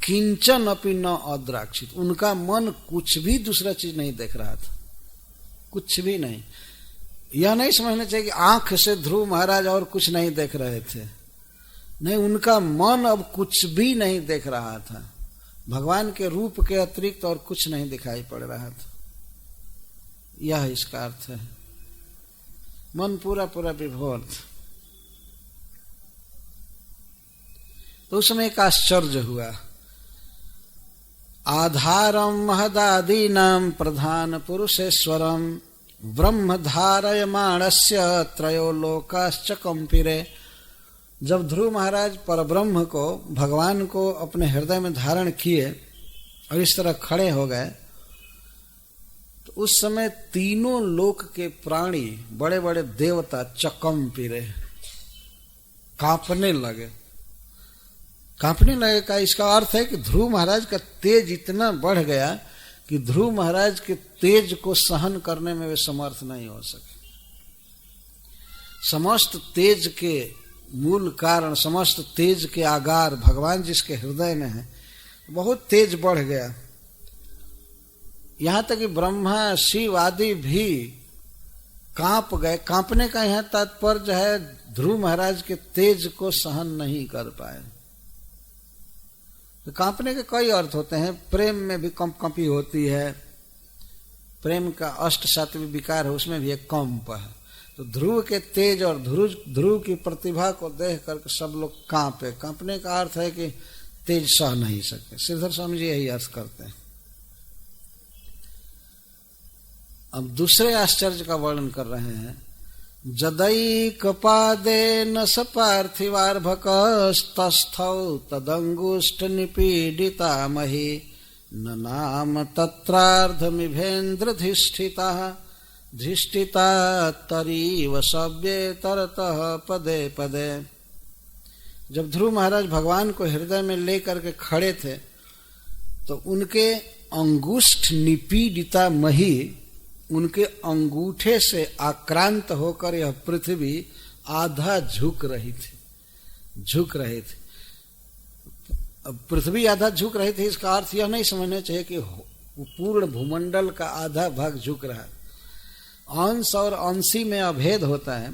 किंचन अपि न अद्राक्षित, उनका मन कुछ भी दूसरा चीज नहीं देख रहा था, कुछ भी नहीं। यह नहीं समझना चाहिए कि आंख से ध्रुव महाराज और कुछ नहीं देख रहे थे, नहीं, उनका मन अब कुछ भी नहीं देख रहा था। भगवान के रूप के अतिरिक्त और कुछ नहीं दिखाई पड़ रहा था। यह इसका अर्थ है। मन पूरा पूरा विभोर था। तो उस समय एक आश्चर्य हुआ। आधारम महदादीनां प्रधान पुरुषेश्वरम ब्रह्म धारयमाणस्य त्रयो लोकाश्च कंपिरे। जब ध्रुव महाराज परब्रह्म को, भगवान को अपने हृदय में धारण किए और इस तरह खड़े हो गए, तो उस समय तीनों लोक के प्राणी, बड़े बड़े देवता चकंपिरे, कांपने लगे। कांपने लगे का इसका अर्थ है कि ध्रुव महाराज का तेज इतना बढ़ गया कि ध्रुव महाराज के तेज को सहन करने में वे समर्थ नहीं हो सके। समस्त तेज के मूल कारण, समस्त तेज के आगार भगवान जिसके हृदय में है, बहुत तेज बढ़ गया। यहां तक कि ब्रह्मा शिव आदि भी कांप गए। कांपने का यहां तात्पर्य है ध्रुव महाराज के तेज को सहन नहीं कर पाए। तो कांपने के कई अर्थ होते हैं। प्रेम में भी कंपी होती है, प्रेम का अष्ट सात्विक विकार है, उसमें भी एक कंप है। तो ध्रुव के तेज और ध्रुव की प्रतिभा को देख करके सब लोग कांपे। कांपने का अर्थ है कि तेज सह नहीं सकते। श्रीधर स्वामी जी यही अर्थ करते हैं। अब दूसरे आश्चर्य का वर्णन कर रहे हैं। जदैकपादेन स पार्थिवार्भकस्तस्थौ तदंगुष्ठ निपीडिता मही न नाम तत्रार्धमिभेन्द्रधिष्ठिता धिष्ठिता तरीव सव्ये तरतः पदे पदे। जब ध्रुव महाराज भगवान को हृदय में लेकर के खड़े थे तो उनके अंगुष्ठ निपीडिता मही, उनके अंगूठे से आक्रांत होकर यह पृथ्वी आधा झुक रही थी। अब पृथ्वी आधा झुक रही थी, इसका अर्थ यह नहीं समझना चाहिए कि पूर्ण भूमंडल का आधा भाग झुक रहा है। अंश और अंशी में अभेद होता है।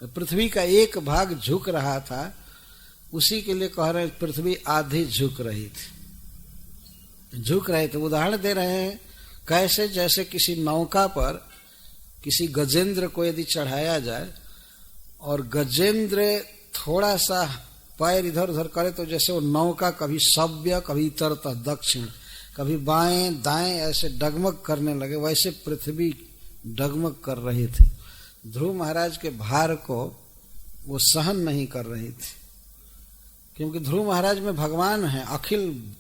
पृथ्वी का एक भाग झुक रहा था, उसी के लिए कह रहे हैं पृथ्वी आधी झुक रही थी। झुक रहे थे, उदाहरण दे रहे हैं कैसे, जैसे किसी नौका पर किसी गजेंद्र को यदि चढ़ाया जाए और गजेंद्र थोड़ा सा पैर इधर उधर करे तो जैसे वो नौका कभी सव्य, कभी इतरतः दक्षिण, कभी बाएं दाएं ऐसे डगमग करने लगे, वैसे पृथ्वी डगमग कर रही थी। ध्रुव महाराज के भार को वो सहन नहीं कर रही थी, क्योंकि ध्रुव महाराज में भगवान है। अखिल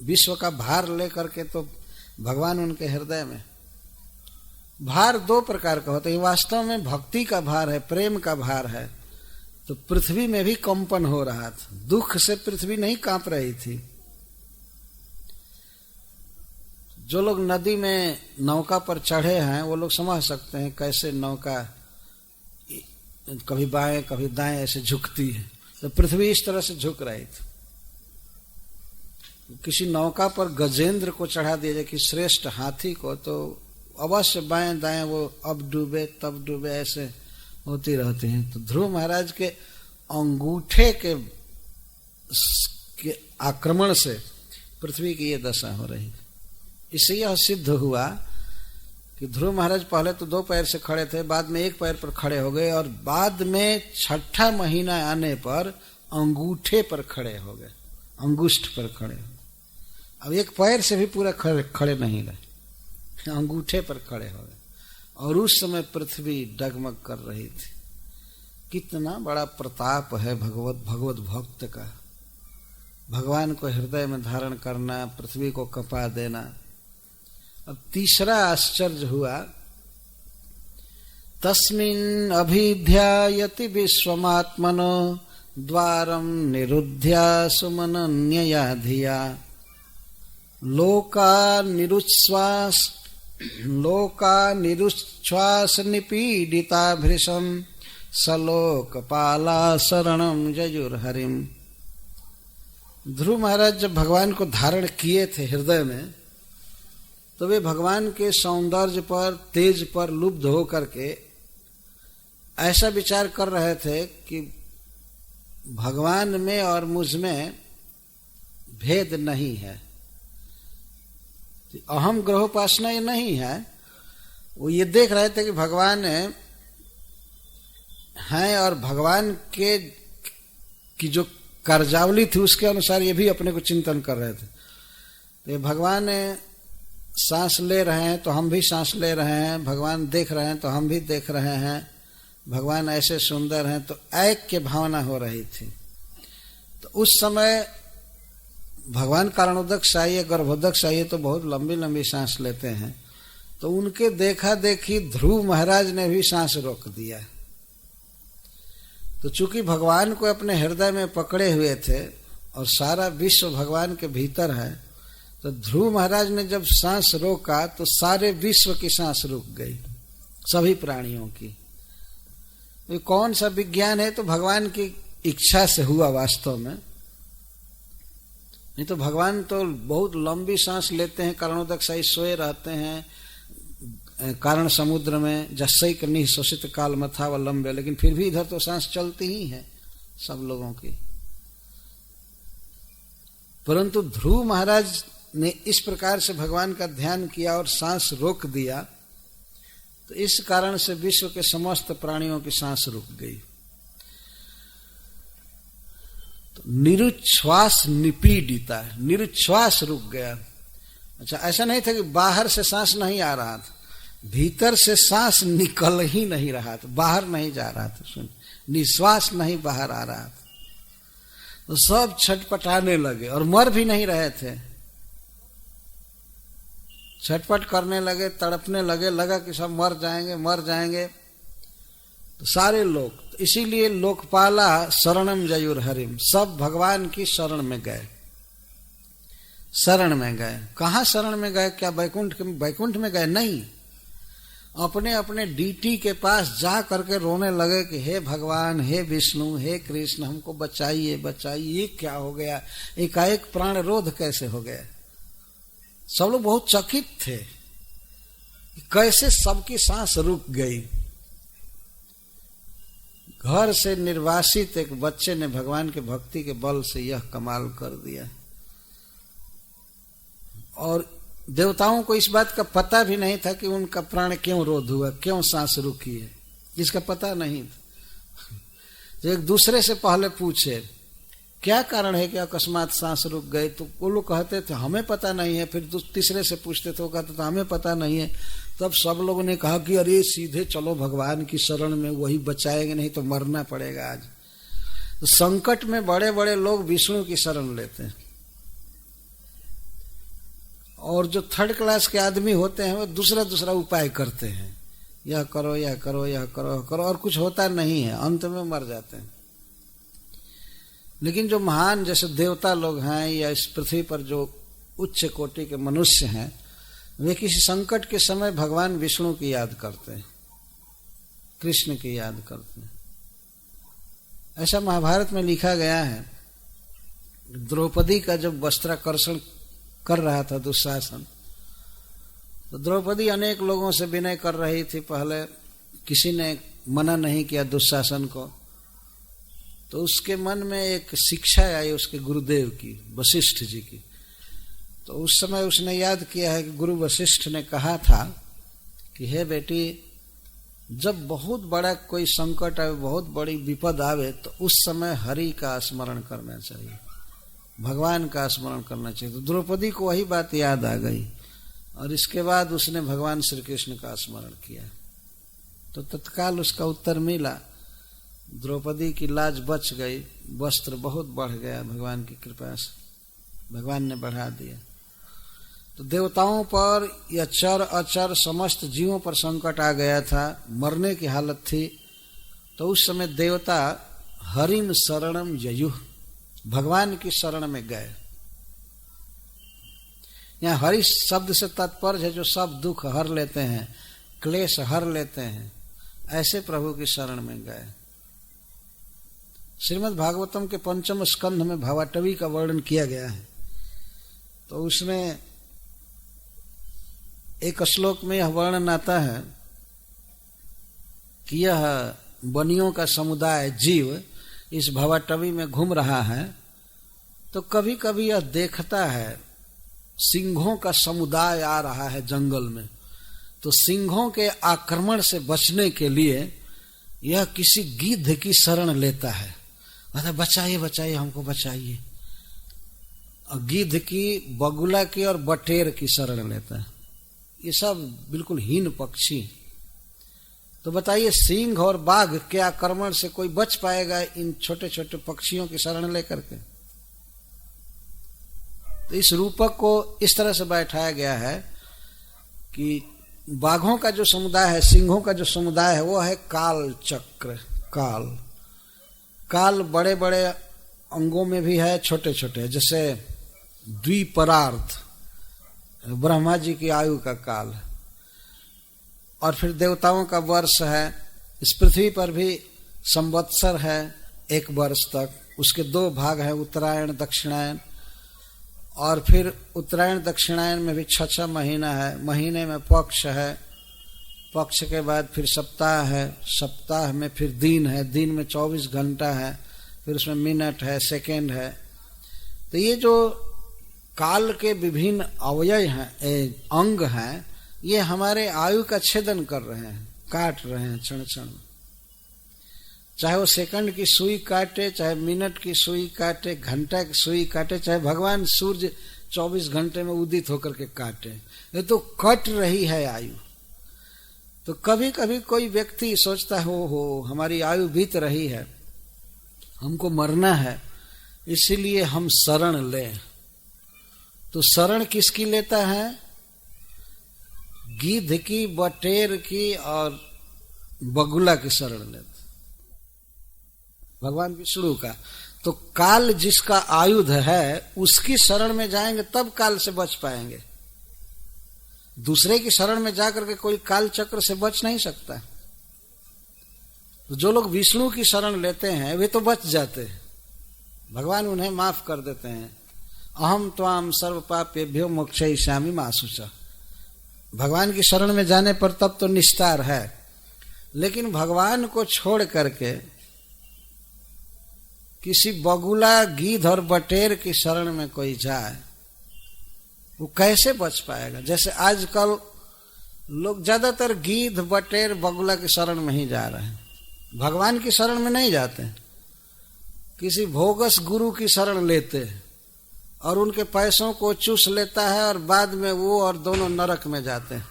विश्व का भार लेकर के तो भगवान उनके हृदय में। भार दो प्रकार का होता है। वास्तव में भक्ति का भार है, प्रेम का भार है। तो पृथ्वी में भी कंपन हो रहा था, दुख से पृथ्वी नहीं कांप रही थी। जो लोग नदी में नौका पर चढ़े हैं वो लोग समझ सकते हैं कैसे नौका कभी बाएं कभी दाएं ऐसे झुकती है। तो पृथ्वी इस तरह से झुक रही थी। किसी नौका पर गजेंद्र को चढ़ा दिया जाए कि श्रेष्ठ हाथी को, तो अवश्य बाएं दाएं वो अब डूबे तब डूबे ऐसे होती रहती हैं। तो ध्रुव महाराज के अंगूठे के आक्रमण से पृथ्वी की ये दशा हो रही। इससे यह सिद्ध हुआ कि ध्रुव महाराज पहले तो दो पैर से खड़े थे, बाद में एक पैर पर खड़े हो गए और बाद में छठा महीना आने पर अंगूठे पर खड़े हो गए, अंगुष्ठ पर खड़े हो। अब एक पैर से भी पूरा खड़े नहीं रहे, अंगूठे पर खड़े हो गए। और उस समय पृथ्वी डगमग कर रही थी। कितना बड़ा प्रताप है भगवत भक्त का। भगवान को हृदय में धारण करना, पृथ्वी को कपा देना। अब तीसरा आश्चर्य हुआ, तस्मिन् अभिध्यायति विश्वमात्मनो द्वारं निरुध्या सुमनन्यया धिया लोका निरुच्छ्वास निपीडिता भृशं सलोकपाला शरणं जयुर्हरिम। ध्रुव महाराज जब भगवान को धारण किए थे हृदय में, तो वे भगवान के सौंदर्य पर, तेज पर लुब्ध होकर के ऐसा विचार कर रहे थे कि भगवान में और मुझ में भेद नहीं है। अहम ग्रहोपासना ये नहीं है। वो ये देख रहे थे कि भगवान हैं और भगवान के की जो कार्यावली थी उसके अनुसार ये भी अपने को चिंतन कर रहे थे। ये भगवान सांस ले रहे हैं तो हम भी सांस ले रहे हैं, भगवान देख रहे हैं तो हम भी देख रहे हैं, भगवान ऐसे सुंदर हैं, तो ऐक्य भावना हो रही थी। तो उस समय भगवान कारणोदक शाही, गर्भोदक शाही तो बहुत लंबी लंबी सांस लेते हैं, तो उनके देखा देखी ध्रुव महाराज ने भी सांस रोक दिया। तो चूंकि भगवान को अपने हृदय में पकड़े हुए थे और सारा विश्व भगवान के भीतर है, तो ध्रुव महाराज ने जब सांस रोका तो सारे विश्व की सांस रुक गई, सभी प्राणियों की। ये कौन सा विज्ञान है? तो भगवान की इच्छा से हुआ वास्तव में। नहीं तो भगवान तो बहुत लंबी सांस लेते हैं, कारणोदक शाही सोए रहते हैं कारण समुद्र में, जस्सैक निःश्वसित काल मथावलंबे, लेकिन फिर भी इधर तो सांस चलती ही है सब लोगों की। परंतु ध्रुव महाराज ने इस प्रकार से भगवान का ध्यान किया और सांस रोक दिया, तो इस कारण से विश्व के समस्त प्राणियों की सांस रुक गई। तो निरुच्छ्वास निपीडिता, निरुच्छ्वास रुक गया। अच्छा, ऐसा नहीं था कि बाहर से सांस नहीं आ रहा था, भीतर से सांस निकल ही नहीं रहा था, बाहर नहीं जा रहा था। सुन, निश्वास नहीं बाहर आ रहा था। तो सब छटपटाने लगे और मर भी नहीं रहे थे, छटपट करने लगे, तड़पने लगे, लगा कि सब मर जाएंगे मर जाएंगे। तो सारे लोग, तो इसीलिए लोकपाला शरणम जयुर हरिम, सब भगवान की शरण में गए, शरण में गए। कहाँ शरण में गए? क्या बैकुंठ में गए? नहीं, अपने अपने डीटी के पास जा करके रोने लगे कि हे भगवान, हे विष्णु, हे कृष्ण, हमको बचाइए बचाइए। ये क्या हो गया? एकाएक प्राण रोध कैसे हो गया? सब लोग बहुत चकित थे, कैसे सबकी सांस रुक गई। घर से निर्वासित एक बच्चे ने भगवान के भक्ति के बल से यह कमाल कर दिया। और देवताओं को इस बात का पता भी नहीं था कि उनका प्राण क्यों रोध हुआ, क्यों सांस रुकी है, इसका पता नहीं था। तो एक दूसरे से पहले पूछे क्या कारण है कि अकस्मात सांस रुक गई, तो वो लोग कहते थे हमें पता नहीं है। फिर तीसरे से पूछते थे, वो कहते थे हमें पता नहीं है। तब सब लोगों ने कहा कि अरे सीधे चलो भगवान की शरण में, वही बचाएंगे, नहीं तो मरना पड़ेगा आज। तो संकट में बड़े बड़े लोग विष्णु की शरण लेते हैं, और जो थर्ड क्लास के आदमी होते हैं वो दूसरा दूसरा उपाय करते हैं, यह करो यह करो यह करो करो, और कुछ होता नहीं है, अंत में मर जाते हैं। लेकिन जो महान जैसे देवता लोग हैं या इस पृथ्वी पर जो उच्च कोटि के मनुष्य हैं, वे किसी संकट के समय भगवान विष्णु की याद करते हैं, कृष्ण की याद करते हैं। ऐसा महाभारत में लिखा गया है, द्रौपदी का जब वस्त्राकर्षण कर रहा था दुशासन, तो द्रौपदी अनेक लोगों से विनय कर रही थी। पहले किसी ने मना नहीं किया दुशासन को, तो उसके मन में एक शिक्षा आई उसके गुरुदेव की, वशिष्ठ जी की। तो उस समय उसने याद किया है कि गुरु वशिष्ठ ने कहा था कि हे बेटी, जब बहुत बड़ा कोई संकट आवे, बहुत बड़ी विपद आवे, तो उस समय हरि का स्मरण करना चाहिए, भगवान का स्मरण करना चाहिए। तो द्रौपदी को वही बात याद आ गई, और इसके बाद उसने भगवान श्री कृष्ण का स्मरण किया। तो तत्काल उसका उत्तर मिला, द्रौपदी की लाज बच गई, वस्त्र बहुत बढ़ गया भगवान की कृपा से, भगवान ने बढ़ा दिया। तो देवताओं पर या चर अचर समस्त जीवों पर संकट आ गया था, मरने की हालत थी। तो उस समय देवता हरिम शरणम ययुः, भगवान की शरण में गए। यहाँ हरि शब्द से तात्पर्य है जो सब दुख हर लेते हैं, क्लेश हर लेते हैं, ऐसे प्रभु की शरण में गए। श्रीमद् भागवतम के 5वें स्कंध में भावाटवी का वर्णन किया गया है। तो उसमें एक श्लोक में यह वर्णन आता है कि यह बनियों का समुदाय जीव इस भावाटवी में घूम रहा है, तो कभी कभी यह देखता है सिंहों का समुदाय आ रहा है जंगल में। तो सिंहों के आक्रमण से बचने के लिए यह किसी गिद्ध की शरण लेता है, मतलब बचाइए बचाइए हमको बचाइए। गिद्ध की, बगुला की और बटेर की शरण लेता है। ये सब बिल्कुल हीन पक्षी। तो बताइए सिंह और बाघ के आक्रमण से कोई बच पाएगा इन छोटे छोटे पक्षियों की शरण लेकर के? तो इस रूपक को इस तरह से बैठाया गया है कि बाघों का जो समुदाय है, सिंहों का जो समुदाय है, वो है काल चक्र। काल बड़े बड़े अंगों में भी है, छोटे छोटे, जैसे द्विपरार्थ ब्रह्मा जी की आयु का काल, और फिर देवताओं का वर्ष है। इस पृथ्वी पर भी संवत्सर है 1 वर्ष तक, उसके 2 भाग हैं, उत्तरायण दक्षिणायन। और फिर उत्तरायण दक्षिणायन में भी 6 महीना है, महीने में पक्ष है, पक्ष के बाद फिर सप्ताह है, सप्ताह में फिर दिन है, दिन में 24 घंटा है, फिर उसमें मिनट है, सेकेंड है। तो ये जो काल के विभिन्न अवयव हैं, अंग हैं, ये हमारे आयु का छेदन कर रहे हैं, काट रहे हैं क्षण क्षण। चाहे वो सेकंड की सुई काटे, चाहे मिनट की सुई काटे, घंटा की सुई काटे, चाहे भगवान सूर्य 24 घंटे में उदित होकर के काटे, ये तो कट रही है आयु। तो कभी कभी कोई व्यक्ति सोचता है हो हमारी आयु बीत रही है, हमको मरना है, इसीलिए हम शरण लें। तो शरण किसकी लेता है? गिद्ध की, बटेर की और बगुला की शरण लेता, भगवान विष्णु का। तो काल जिसका आयुध है उसकी शरण में जाएंगे तब काल से बच पाएंगे। दूसरे की शरण में जाकर के कोई काल चक्र से बच नहीं सकता। तो जो लोग विष्णु की शरण लेते हैं वे तो बच जाते हैं, भगवान उन्हें माफ कर देते हैं। अहम त्वाम सर्व पापेभ्यो मोक्षयिष्यामि मा शुचः। भगवान की शरण में जाने पर तब तो निस्तार है, लेकिन भगवान को छोड़ करके किसी बगुला, गिद्ध और बटेर की शरण में कोई जाए, वो कैसे बच पाएगा? जैसे आजकल लोग ज्यादातर गिद्ध, बटेर, बगुला की शरण में ही जा रहे हैं, भगवान की शरण में नहीं जाते। किसी भोगस गुरु की शरण लेते हैं और उनके पैसों को चूस लेता है, और बाद में वो और दोनों नरक में जाते हैं।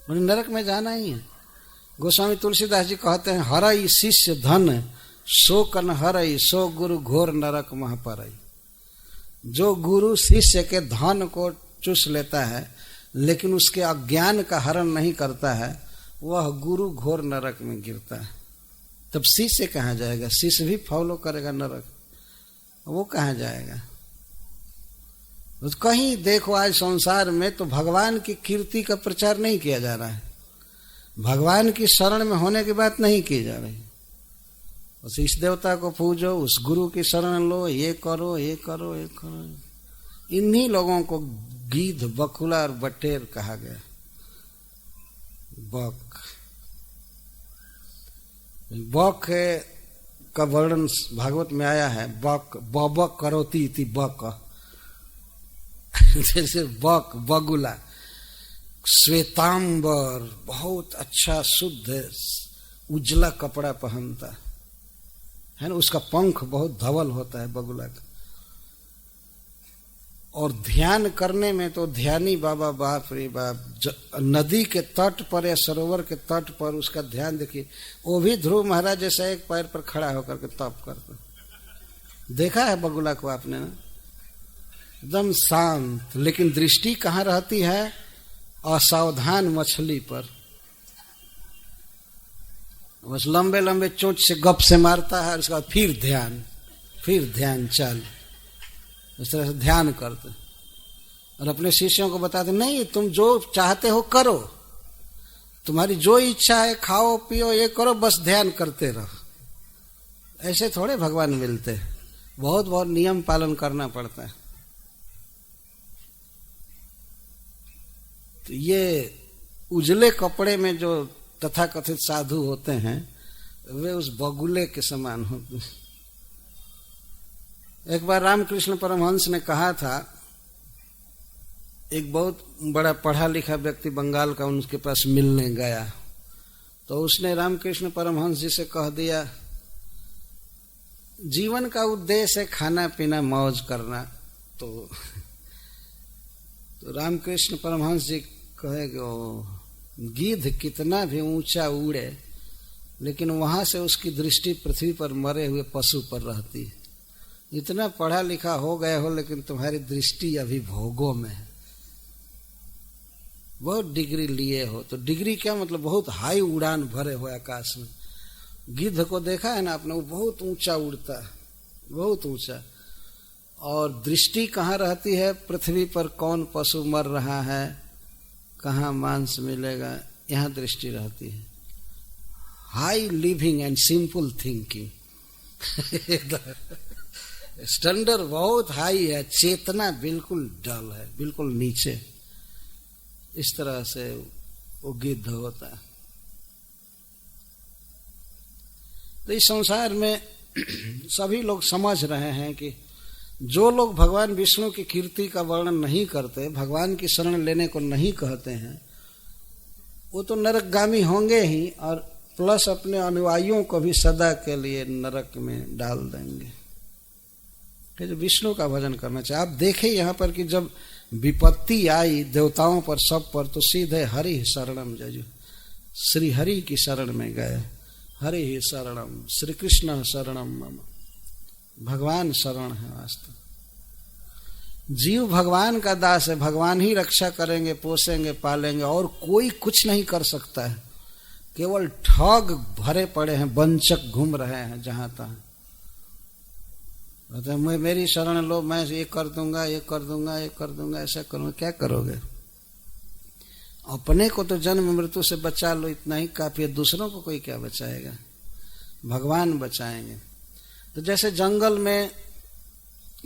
उन्हें नरक में जाना ही है। गोस्वामी तुलसीदास जी कहते हैं, हरई शिष्य धन सो कन हरई, सो गुरु घोर नरक मह परई। जो गुरु शिष्य के धन को चूस लेता है लेकिन उसके अज्ञान का हरण नहीं करता है, वह गुरु घोर नरक में गिरता है। तब शिष्य कहाँ जाएगा? शिष्य भी फॉलो करेगा नरक, वो कहाँ जाएगा? तो कहीं देखो आज संसार में तो भगवान की कीर्ति का प्रचार नहीं किया जा रहा है, भगवान की शरण में होने की बात नहीं की जा रही। उस इस देवता को पूजो, उस गुरु की शरण लो, ये करो, ये करो, ये करो। इन्हीं लोगों को गिद्ध, बकुला और बटेर कहा गया। बक का वर्णन भागवत में आया है, बक बक करोती इति बक। जैसे बक, बगुला श्वेतांबर, बहुत अच्छा शुद्ध उजला कपड़ा पहनता है ना, उसका पंख बहुत धवल होता है बगुला का। और ध्यान करने में तो ध्यानी बाबा, बाप रे बाप, नदी के तट पर या सरोवर के तट पर उसका ध्यान देखिए, वो भी ध्रुव महाराज जैसा एक पैर पर खड़ा होकर के तप करता। देखा है बगुला को आपने ना, एकदम शांत, लेकिन दृष्टि कहाँ रहती है? असावधान मछली पर। बस लंबे लंबे चोंच से गप से मारता है, और उसके बाद फिर ध्यान चल, इस तरह से ध्यान करते। और अपने शिष्यों को बताते, नहीं तुम जो चाहते हो करो, तुम्हारी जो इच्छा है खाओ पियो ये करो, बस ध्यान करते रहो। ऐसे थोड़े भगवान मिलते हैं, बहुत बहुत नियम पालन करना पड़ता है। तो ये उजले कपड़े में जो तथाकथित साधु होते हैं वे उस बगुले के समान होते हैं। एक बार रामकृष्ण परमहंस ने कहा था, एक बहुत बड़ा पढ़ा लिखा व्यक्ति बंगाल का उनके पास मिलने गया, तो उसने रामकृष्ण परमहंस जी से कह दिया, जीवन का उद्देश्य है खाना पीना मौज करना, तो रामकृष्ण परमहंस जी कहे कि गिद्ध कितना भी ऊंचा उड़े लेकिन वहां से उसकी दृष्टि पृथ्वी पर मरे हुए पशु पर रहती है। इतना पढ़ा लिखा हो गए हो लेकिन तुम्हारी दृष्टि अभी भोगों में है। बहुत डिग्री लिए हो तो डिग्री क्या मतलब बहुत हाई उड़ान भरे हो आकाश में। गिद्ध को देखा है ना आपने, वो बहुत ऊंचा उड़ता है, बहुत ऊंचा। और दृष्टि कहाँ रहती है? पृथ्वी पर कौन पशु मर रहा है, कहाँ मांस मिलेगा, यहाँ दृष्टि रहती है। High living and simple thinking standard बहुत हाई है, चेतना बिल्कुल डल है, बिल्कुल नीचे। इस तरह से वो गिद्ध होता है। तो इस संसार में सभी लोग समझ रहे हैं कि जो लोग भगवान विष्णु की कीर्ति का वर्णन नहीं करते, भगवान की शरण लेने को नहीं कहते हैं, वो तो नरकगामी होंगे ही और प्लस अपने अनुयायियों को भी सदा के लिए नरक में डाल देंगे। कि जो विष्णु का भजन करना चाहिए। आप देखें यहाँ पर कि जब विपत्ति आई देवताओं पर सब पर, तो सीधे हरि शरणम जजु, श्री हरि की शरण में गए। हरि ही शरणम, श्री कृष्ण शरणम मम, भगवान शरण है वास्तव। जीव भगवान का दास है, भगवान ही रक्षा करेंगे, पोसेंगे, पालेंगे, और कोई कुछ नहीं कर सकता है। केवल ठग भरे पड़े हैं, वंचक घूम रहे हैं जहां तहां। कहते हैं मेरी शरण लो, मैं ये कर दूंगा, ये कर दूंगा, ये कर दूंगा, ऐसा करूंगा। क्या करोगे? अपने को तो जन्म मृत्यु से बचा लो, इतना ही काफी है। दूसरों को कोई क्या बचाएगा? भगवान बचाएंगे। तो जैसे जंगल में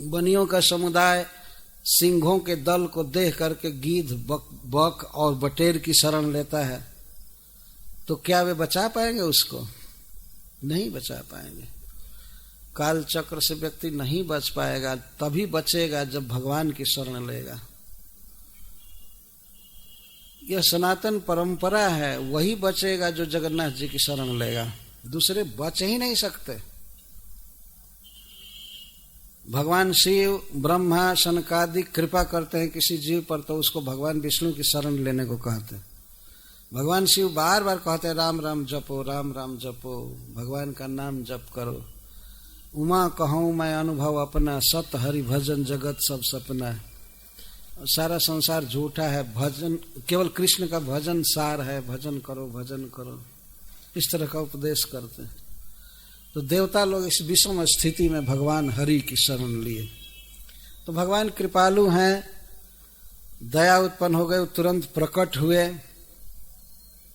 बनियों का समुदाय सिंहों के दल को देख करके गिद्ध, बक और बटेर की शरण लेता है, तो क्या वे बचा पाएंगे उसको? नहीं बचा पाएंगे। काल चक्र से व्यक्ति नहीं बच पाएगा, तभी बचेगा जब भगवान की शरण लेगा। यह सनातन परंपरा है, वही बचेगा जो जगन्नाथ जी की शरण लेगा। दूसरे बच ही नहीं सकते। भगवान शिव, ब्रह्मा, सनकादिक कृपा करते हैं किसी जीव पर, तो उसको भगवान विष्णु की शरण लेने को कहते हैं। भगवान शिव बार बार कहते हैं राम राम जपो, राम राम जपो, भगवान का नाम जप करो। उमा कहूँ मैं अनुभव अपना, सत हरि भजन जगत सब सपना। सारा संसार झूठा है, भजन केवल कृष्ण का भजन सार है, भजन करो, भजन करो, इस तरह का उपदेश करते हैं। तो देवता लोग इस विषम स्थिति में भगवान हरि की शरण लिए। तो भगवान कृपालु हैं, दया उत्पन्न हो गए, तुरंत प्रकट हुए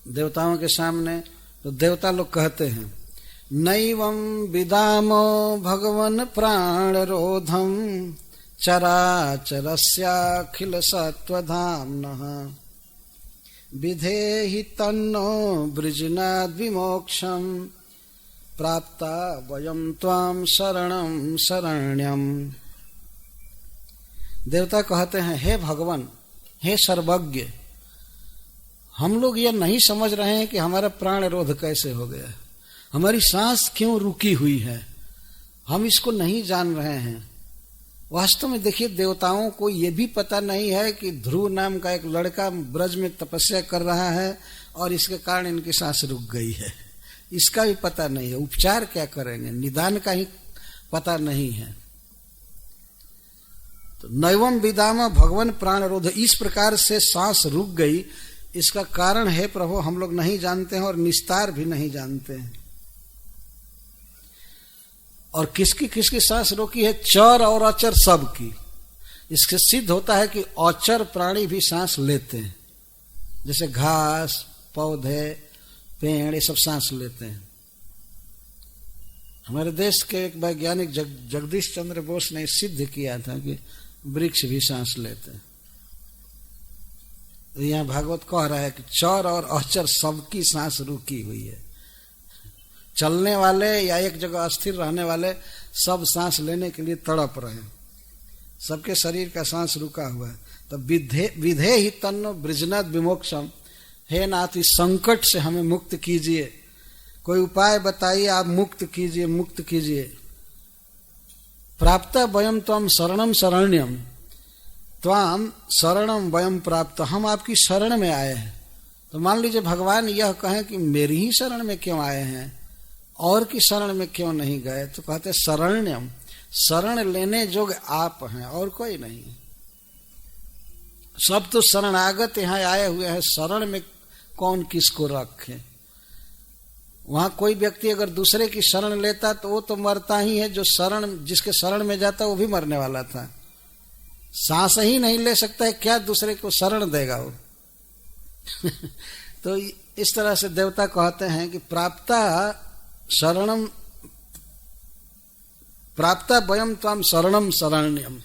देवताओं के सामने। तो देवता लोग कहते हैं नैवं विदामो भगवन प्राण रोधम चराचरस्याखिल सत्वधाम्नः विधेहि तन्नो वृजनाद् विमोक्षम प्राप्ता वयं त्वां शरणं शरण्यम। देवता कहते हैं हे भगवान, हे सर्वज्ञ, हम लोग ये नहीं समझ रहे हैं कि हमारा प्राण रोध कैसे हो गया, हमारी सांस क्यों रुकी हुई है, हम इसको नहीं जान रहे हैं। वास्तव में देखिए, देवताओं को ये भी पता नहीं है कि ध्रुव नाम का एक लड़का ब्रज में तपस्या कर रहा है और इसके कारण इनकी सांस रुक गई है, इसका भी पता नहीं है। उपचार क्या करेंगे, निदान का ही पता नहीं है। तो नैवम विदाम भगवान प्राण रोध, इस प्रकार से सांस रुक गई, इसका कारण है प्रभु हम लोग नहीं जानते हैं और निस्तार भी नहीं जानते हैं। और किसकी किसकी सांस रोकी है? चर और अचर सबकी। इससे सिद्ध होता है कि अचर प्राणी भी सांस लेते हैं, जैसे घास, पौधे, पेड़, ये सब सांस लेते हैं। हमारे देश के एक वैज्ञानिक जगदीश चंद्र बोस ने सिद्ध किया था कि वृक्ष भी सांस लेते हैं। तो यहाँ भागवत कह रहा है कि चर और अचर सबकी सांस रुकी हुई है। चलने वाले या एक जगह अस्थिर रहने वाले सब सांस लेने के लिए तड़प रहे हैं, सबके शरीर का सांस रुका हुआ है। तो विधे ही तन्नो वृजनाद् विमोक्षम, हे नाथ इस संकट से हमें मुक्त कीजिए, कोई उपाय बताइए, आप मुक्त कीजिए, मुक्त कीजिए। प्राप्त वयम त्वं शरणम शरण्यम, त्वाम शरणम वयम प्राप्त, हम आपकी शरण में आए हैं। तो मान लीजिए भगवान यह कहें कि मेरी ही शरण में क्यों आए हैं, और की शरण में क्यों नहीं गए, तो कहते शरण्यम, शरण लेने जोग आप हैं और कोई नहीं। सब तो शरणागत यहाँ आए हुए हैं, शरण में कौन किसको रखे। वहां कोई व्यक्ति अगर दूसरे की शरण लेता तो वो तो मरता ही है, जो शरण जिसके शरण में जाता वो भी मरने वाला था। सांस ही नहीं ले सकता है, क्या दूसरे को शरण देगा वो। तो इस तरह से देवता कहते हैं कि प्राप्ता शरणम प्राप्ता वयम त्वाम शरणम शरण्यम,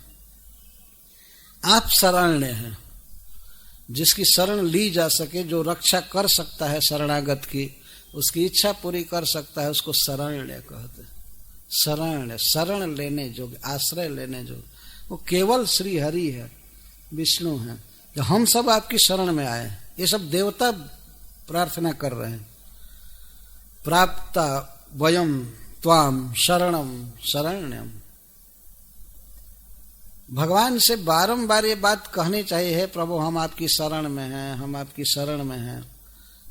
आप शरण्य हैं। जिसकी शरण ली जा सके, जो रक्षा कर सकता है शरणागत की, उसकी इच्छा पूरी कर सकता है, उसको शरण्य कहते हैं। शरण्य, शरण लेने जोग, आश्रय लेने जोग, वो केवल श्री हरि है, विष्णु है। तो हम सब आपकी शरण में आए, ये सब देवता प्रार्थना कर रहे हैं। प्राप्ता वयम त्वाम शरणम शरण्यम। भगवान से बारंबार ये बात कहनी चाहिए, है प्रभु हम आपकी शरण में हैं, हम आपकी शरण में हैं।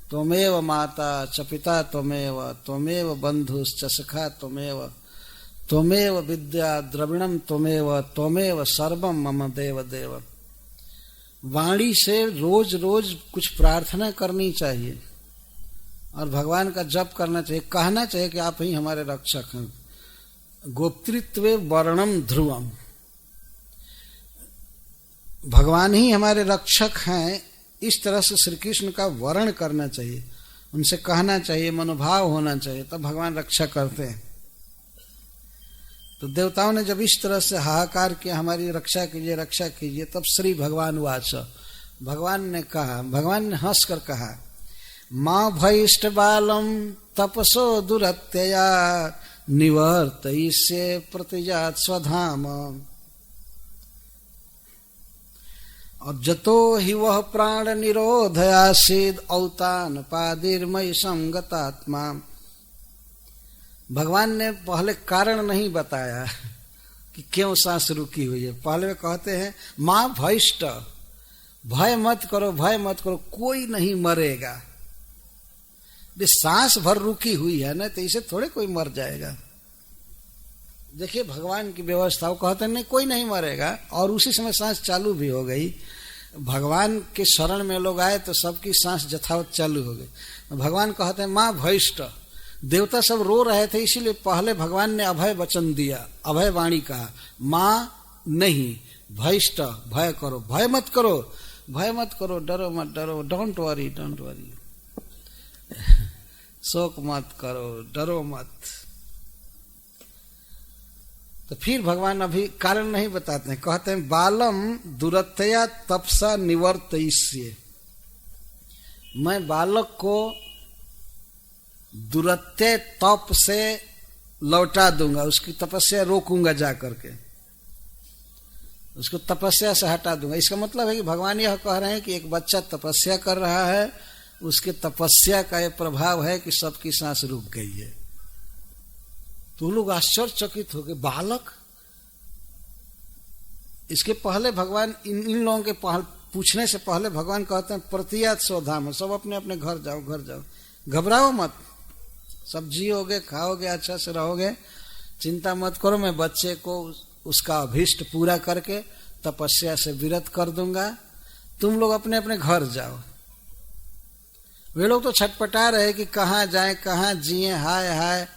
त्वमेव माता च पिता त्वमेव, त्वमेव बंधुश्च सखा त्वमेव, त्वमेव विद्या द्रविणम त्वमेव, त्वमेव सर्वम मम देव देव। वाणी से रोज रोज कुछ प्रार्थना करनी चाहिए और भगवान का जप करना चाहिए, कहना चाहिए कि आप ही हमारे रक्षक हैं। गोप्तृत्वे वर्णम ध्रुवम, भगवान ही हमारे रक्षक हैं, इस तरह से श्री कृष्ण का वर्ण करना चाहिए, उनसे कहना चाहिए, मनोभाव होना चाहिए, तब भगवान रक्षा करते हैं। तो देवताओं ने जब इस तरह से हाहाकार किया हमारी रक्षा कीजिए रक्षा कीजिए, तब श्री भगवान वाच, भगवान ने कहा, भगवान ने हंस कर कहा, मां भयिष्ठ बालम तपसो दुरत्यया निवर्तयिष्ये प्रतिजात स्वधाम। और जतो ही वह प्राण निरोधयासीद औतान पादिर्मय संगतात्मा। भगवान ने पहले कारण नहीं बताया कि क्यों सांस रुकी हुई है। पहले वे कहते हैं मां भयिष्ठ, भय मत करो, भय मत करो, कोई नहीं मरेगा। सांस भर रुकी हुई है ना, तो इसे थोड़े कोई मर जाएगा। देखिए भगवान की व्यवस्था, वो कहते नहीं कोई नहीं मरेगा, और उसी समय सांस चालू भी हो गई। भगवान के शरण में लोग आए तो सबकी सांस यथावत चालू हो गई। भगवान कहते हैं मां भयिष्ठ, देवता सब रो रहे थे, इसीलिए पहले भगवान ने अभय वचन दिया, अभय वाणी कहा, मां नहीं भयिष्ठ, भय करो, भय मत करो, भय मत करो, डरो मत, डरो, डोंट वरी, डोंट वरी, शोक मत करो, डरो मत। तो फिर भगवान अभी कारण नहीं बताते हैं, कहते हैं बालम दुरतया तपसा निवर्तयिष्ये, मैं बालक को दुरत्य तप से लौटा दूंगा, उसकी तपस्या रोकूंगा, जा करके उसको तपस्या से हटा दूंगा। इसका मतलब है कि भगवान यह कह रहे हैं कि एक बच्चा तपस्या कर रहा है, उसके तपस्या का यह प्रभाव है कि सबकी सांस रुक गई है। तो लोग आश्चर्यचकित हो गए, बालक। इसके पहले भगवान इन लोगों के पूछने से पहले भगवान कहते हैं प्रतियात स्वधाम, सब अपने अपने घर जाओ, घर जाओ, घबराओ मत, सब जियोगे, खाओगे, अच्छा से रहोगे, चिंता मत करो, मैं बच्चे को उसका अभीष्ट पूरा करके तपस्या से विरत कर दूंगा, तुम लोग अपने अपने घर जाओ। वे लोग तो छटपटा रहे कि कहाँ जाएं, कहाँ जिए, हाय हाय।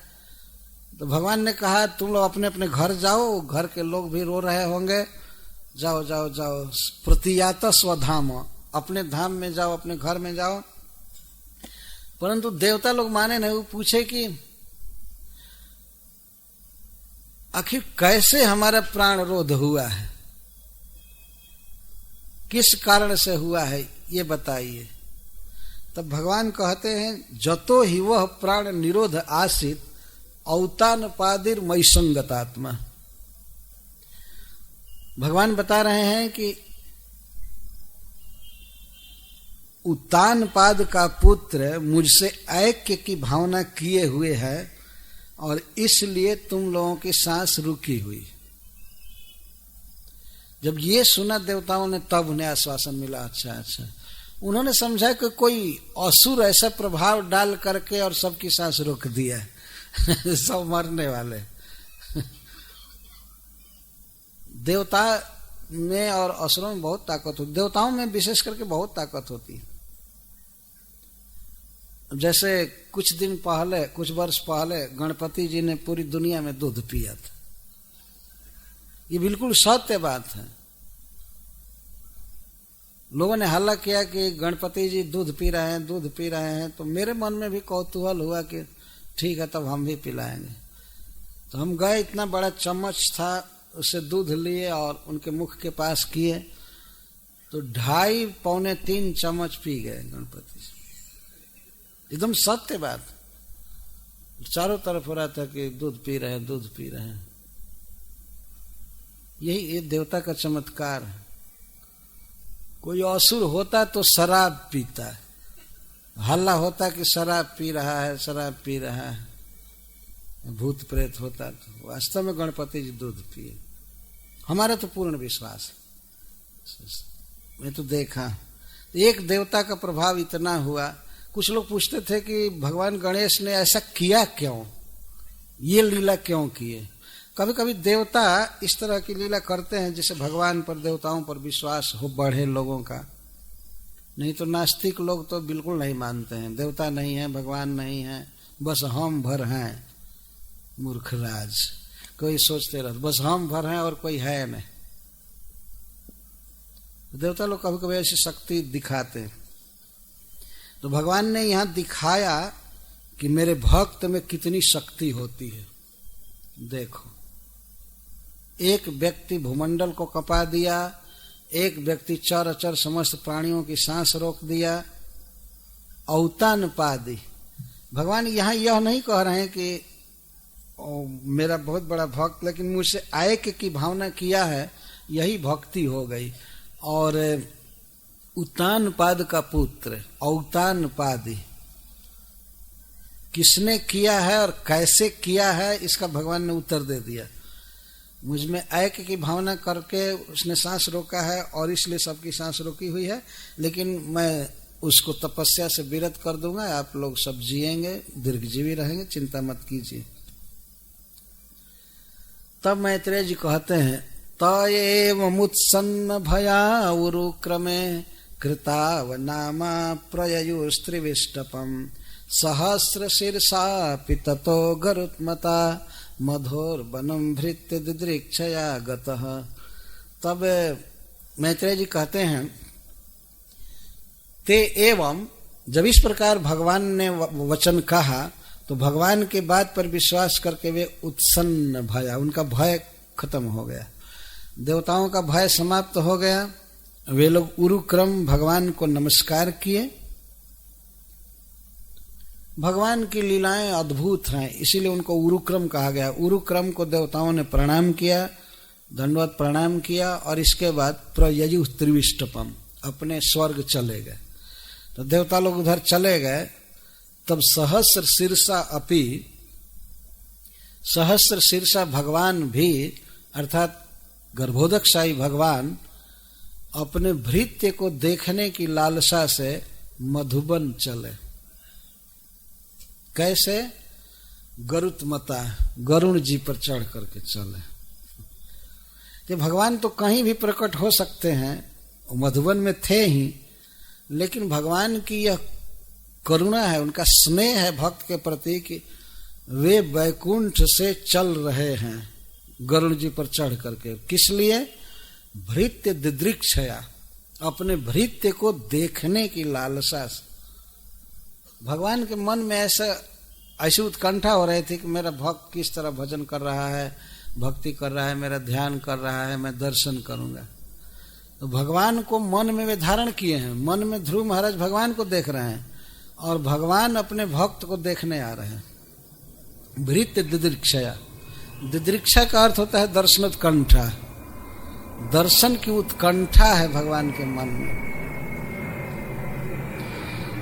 तो भगवान ने कहा तुम लोग अपने अपने घर जाओ, घर के लोग भी रो रहे होंगे, जाओ जाओ जाओ, प्रतियात स्वधाम, अपने धाम में जाओ, अपने घर में जाओ। परंतु देवता लोग माने नहीं, वो पूछे कि आखिर कैसे हमारा प्राण रोध हुआ है, किस कारण से हुआ है, ये बताइए। तब भगवान कहते हैं जतो ही वह प्राण निरोध आसित औतान पादिर मई संगतात्मा। भगवान बता रहे हैं कि उत्तान पाद का पुत्र मुझसे ऐक्य की भावना किए हुए है और इसलिए तुम लोगों की सांस रुकी हुई। जब ये सुना देवताओं ने तब उन्हें आश्वासन मिला, अच्छा अच्छा। उन्होंने समझा कि कोई असुर ऐसा प्रभाव डाल करके और सबकी सांस रोक दिया सब मरने वाले। देवता में और असुरों में बहुत ताकत होती, देवताओं में विशेष करके बहुत ताकत होती। जैसे कुछ दिन पहले, कुछ वर्ष पहले गणपति जी ने पूरी दुनिया में दूध पिया था। ये बिल्कुल सत्य बात है। लोगों ने हल्ला किया कि गणपति जी दूध पी रहे हैं, दूध पी रहे हैं। तो मेरे मन में भी कौतूहल हुआ कि ठीक है, तब हम भी पिलाएंगे। तो हम गए, इतना बड़ा चम्मच था, उससे दूध लिए और उनके मुख के पास किए तो 2.5 पौने 3 चम्मच पी गए गणपति जी। एकदम सत्य बात। चारों तरफ हो रहा था कि दूध पी रहे हैं, दूध पी रहे हैं। यही ये देवता का चमत्कार है। कोई असुर होता तो शराब पीता है, हल्ला होता कि शराब पी रहा है, शराब पी रहा है। भूत प्रेत होता तो वास्तव में गणपति जी दूध पिए। हमारा तो पूर्ण विश्वास है। मैं तो देखा एक देवता का प्रभाव इतना हुआ। कुछ लोग पूछते थे कि भगवान गणेश ने ऐसा किया क्यों, ये लीला क्यों किए। कभी कभी देवता इस तरह की लीला करते हैं जिससे भगवान पर, देवताओं पर विश्वास हो बढ़े लोगों का। नहीं तो नास्तिक लोग तो बिल्कुल नहीं मानते हैं, देवता नहीं है, भगवान नहीं है, बस हम भर हैं। मूर्खराज कोई सोचते रहते बस हम भर हैं और कोई है नहीं। देवता लोग कभी कभी ऐसी शक्ति दिखाते हैं। तो भगवान ने यहां दिखाया कि मेरे भक्त में कितनी शक्ति होती है। देखो, एक व्यक्ति भूमंडल को कपा दिया, एक व्यक्ति चर अचर समस्त प्राणियों की सांस रोक दिया, औतान पादी। भगवान यहाँ यह नहीं कह रहे हैं कि मेरा बहुत बड़ा भक्त, लेकिन मुझसे ऐक्य की भावना किया है, यही भक्ति हो गई। और उतान पाद का पुत्र औतान पादी किसने किया है और कैसे किया है, इसका भगवान ने उत्तर दे दिया। मुझ में ऐक्य की भावना करके उसने सांस रोका है और इसलिए सबकी सांस रोकी हुई है, लेकिन मैं उसको तपस्या से विरत कर दूंगा, आप लोग सब जिएंगे, दीर्घजीवी रहेंगे, चिंता मत कीजिए। तब मैत्रेय जी कहते हैं, तएव मुत्सन्न भया उरुक्रमे कृताव नामा प्रययुस्त्रिविष्टपम सहस्र शीर्षापि ततो गरुत्मता मधोर्वनं भृत्य दिदृक्षया गतः। तब मैत्रेय जी कहते हैं, ते एवं, जब इस प्रकार भगवान ने वचन कहा तो भगवान के बात पर विश्वास करके वे उत्सन्न भया, उनका भय खत्म हो गया, देवताओं का भय समाप्त हो गया। वे लोग उरुक्रम भगवान को नमस्कार किए। भगवान की लीलाएं अद्भुत हैं, इसीलिए उनको उरुक्रम कहा गया। उरुक्रम को देवताओं ने प्रणाम किया, दंडवत प्रणाम किया और इसके बाद प्रययु त्रिविष्टपम, अपने स्वर्ग चले गए। तो देवता लोग उधर चले गए। तब सहस्र शीर्षा अपि, सहस्र शीर्षा भगवान भी, अर्थात गर्भोदकशाही भगवान अपने भृत्य को देखने की लालसा से मधुबन चले। कैसे? गरुत्मता, गरुण जी पर चढ़ करके चले। कि भगवान तो कहीं भी प्रकट हो सकते हैं, मधुबन में थे ही, लेकिन भगवान की यह करुणा है, उनका स्नेह है भक्त के प्रति कि वे वैकुंठ से चल रहे हैं गरुड़ जी पर चढ़ करके। किस लिए? भृत्य दिदृक्षया, अपने भृत्य को देखने की लालसा से। भगवान के मन में ऐसी उत्कंठा हो रही थी कि मेरा भक्त किस तरह भजन कर रहा है, भक्ति कर रहा है, मेरा ध्यान कर रहा है, मैं दर्शन करूंगा। तो भगवान को मन में वे धारण किए हैं। मन में ध्रुव महाराज भगवान को देख रहे हैं और भगवान अपने भक्त को देखने आ रहे हैं। भृत्य दिदृक्षया, दिदृक्षा का अर्थ होता है दर्शनोत्कंठा, दर्शन की उत्कंठा है भगवान के मन में।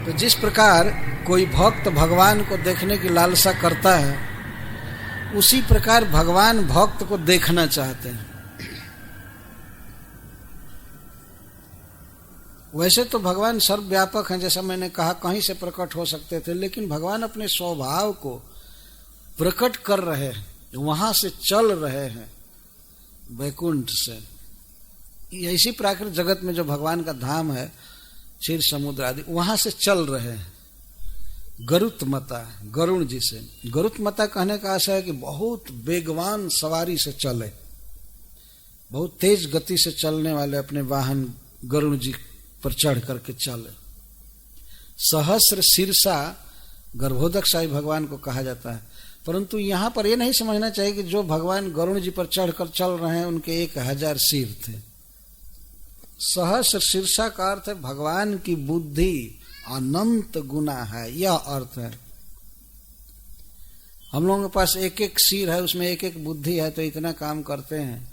तो जिस प्रकार कोई भक्त भगवान को देखने की लालसा करता है, उसी प्रकार भगवान भक्त को देखना चाहते हैं। वैसे तो भगवान सर्वव्यापक हैं, जैसा मैंने कहा, कहीं से प्रकट हो सकते थे, लेकिन भगवान अपने स्वभाव को प्रकट कर रहे हैं, वहां से चल रहे हैं वैकुंठ से। ऐसी प्राकृतिक जगत में जो भगवान का धाम है, क्षीर समुद्र आदि, वहां से चल रहे हैं गरुत्मता, गरुण जी से। गरुत्मता कहने का आशय है कि बहुत वेगवान सवारी से चले, बहुत तेज गति से चलने वाले अपने वाहन गरुण जी पर चढ़ करके चले। सहस्र शीर्षा गर्भोदकशाही भगवान को कहा जाता है, परंतु यहां पर यह नहीं समझना चाहिए कि जो भगवान गरुण जी पर चढ़कर चल रहे हैं उनके 1000 सिर थे। सहस्र शीर्षा का अर्थ है भगवान की बुद्धि अनंत गुना है, यह अर्थ है। हम लोगों के पास एक एक सिर है, उसमें एक एक बुद्धि है, तो इतना काम करते हैं।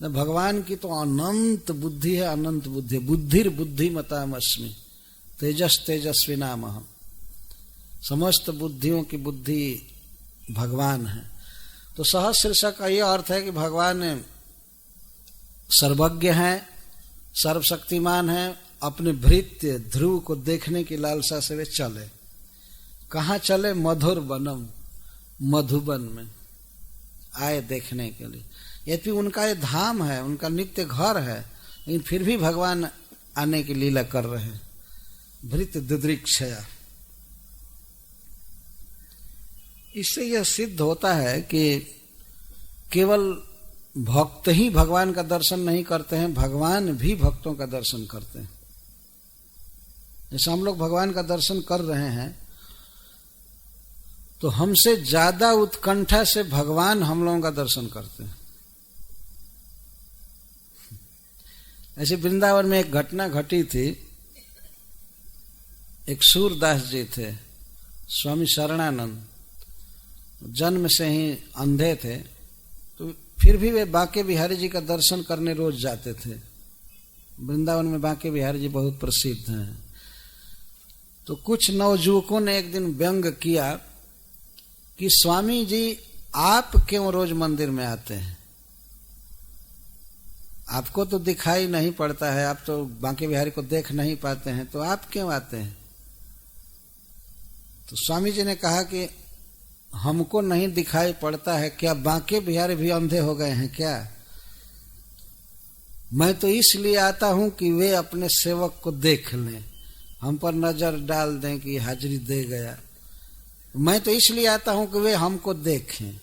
भगवान की तो अनंत बुद्धि है, अनंत बुद्धि। बुद्धिर बुद्धिमतामस्मि तेजस तेजस्वी नाम हम। समस्त बुद्धियों की बुद्धि भगवान है। तो सहस्र का यह अर्थ है कि भगवान सर्वज्ञ हैं, सर्वशक्तिमान हैं। अपने भृत्य ध्रुव को देखने की लालसा से वे चले। कहाँ चले? मधुर वनम, मधुबन में आए देखने के लिए। यद्यपि उनका ये धाम है, उनका नित्य घर है, लेकिन फिर भी भगवान आने की लीला कर रहे हैं। भृत्य दुदृक्षया। इससे यह सिद्ध होता है कि केवल भक्त ही भगवान का दर्शन नहीं करते हैं, भगवान भी भक्तों का दर्शन करते हैं। जैसे हम लोग भगवान का दर्शन कर रहे हैं, तो हमसे ज्यादा उत्कंठा से भगवान हम लोगों का दर्शन करते हैं। ऐसे वृंदावन में एक घटना घटी थी। एक सूरदास जी थे, स्वामी शरणानंद, जन्म से ही अंधे थे, तो फिर भी वे बांके बिहारी जी का दर्शन करने रोज जाते थे। वृंदावन में बांके बिहारी जी बहुत प्रसिद्ध हैं। तो कुछ नवजुवकों ने एक दिन व्यंग किया कि स्वामी जी आप क्यों रोज मंदिर में आते हैं? आपको तो दिखाई नहीं पड़ता है, आप तो बांके बिहारी को देख नहीं पाते हैं, तो आप क्यों आते हैं? तो स्वामी जी ने कहा कि हमको नहीं दिखाई पड़ता है, क्या बांके बिहारी भी अंधे हो गए हैं क्या? मैं तो इसलिए आता हूं कि वे अपने सेवक को देख लें, हम पर नजर डाल दें कि हाजिरी दे गया। मैं तो इसलिए आता हूं कि वे हमको देखें,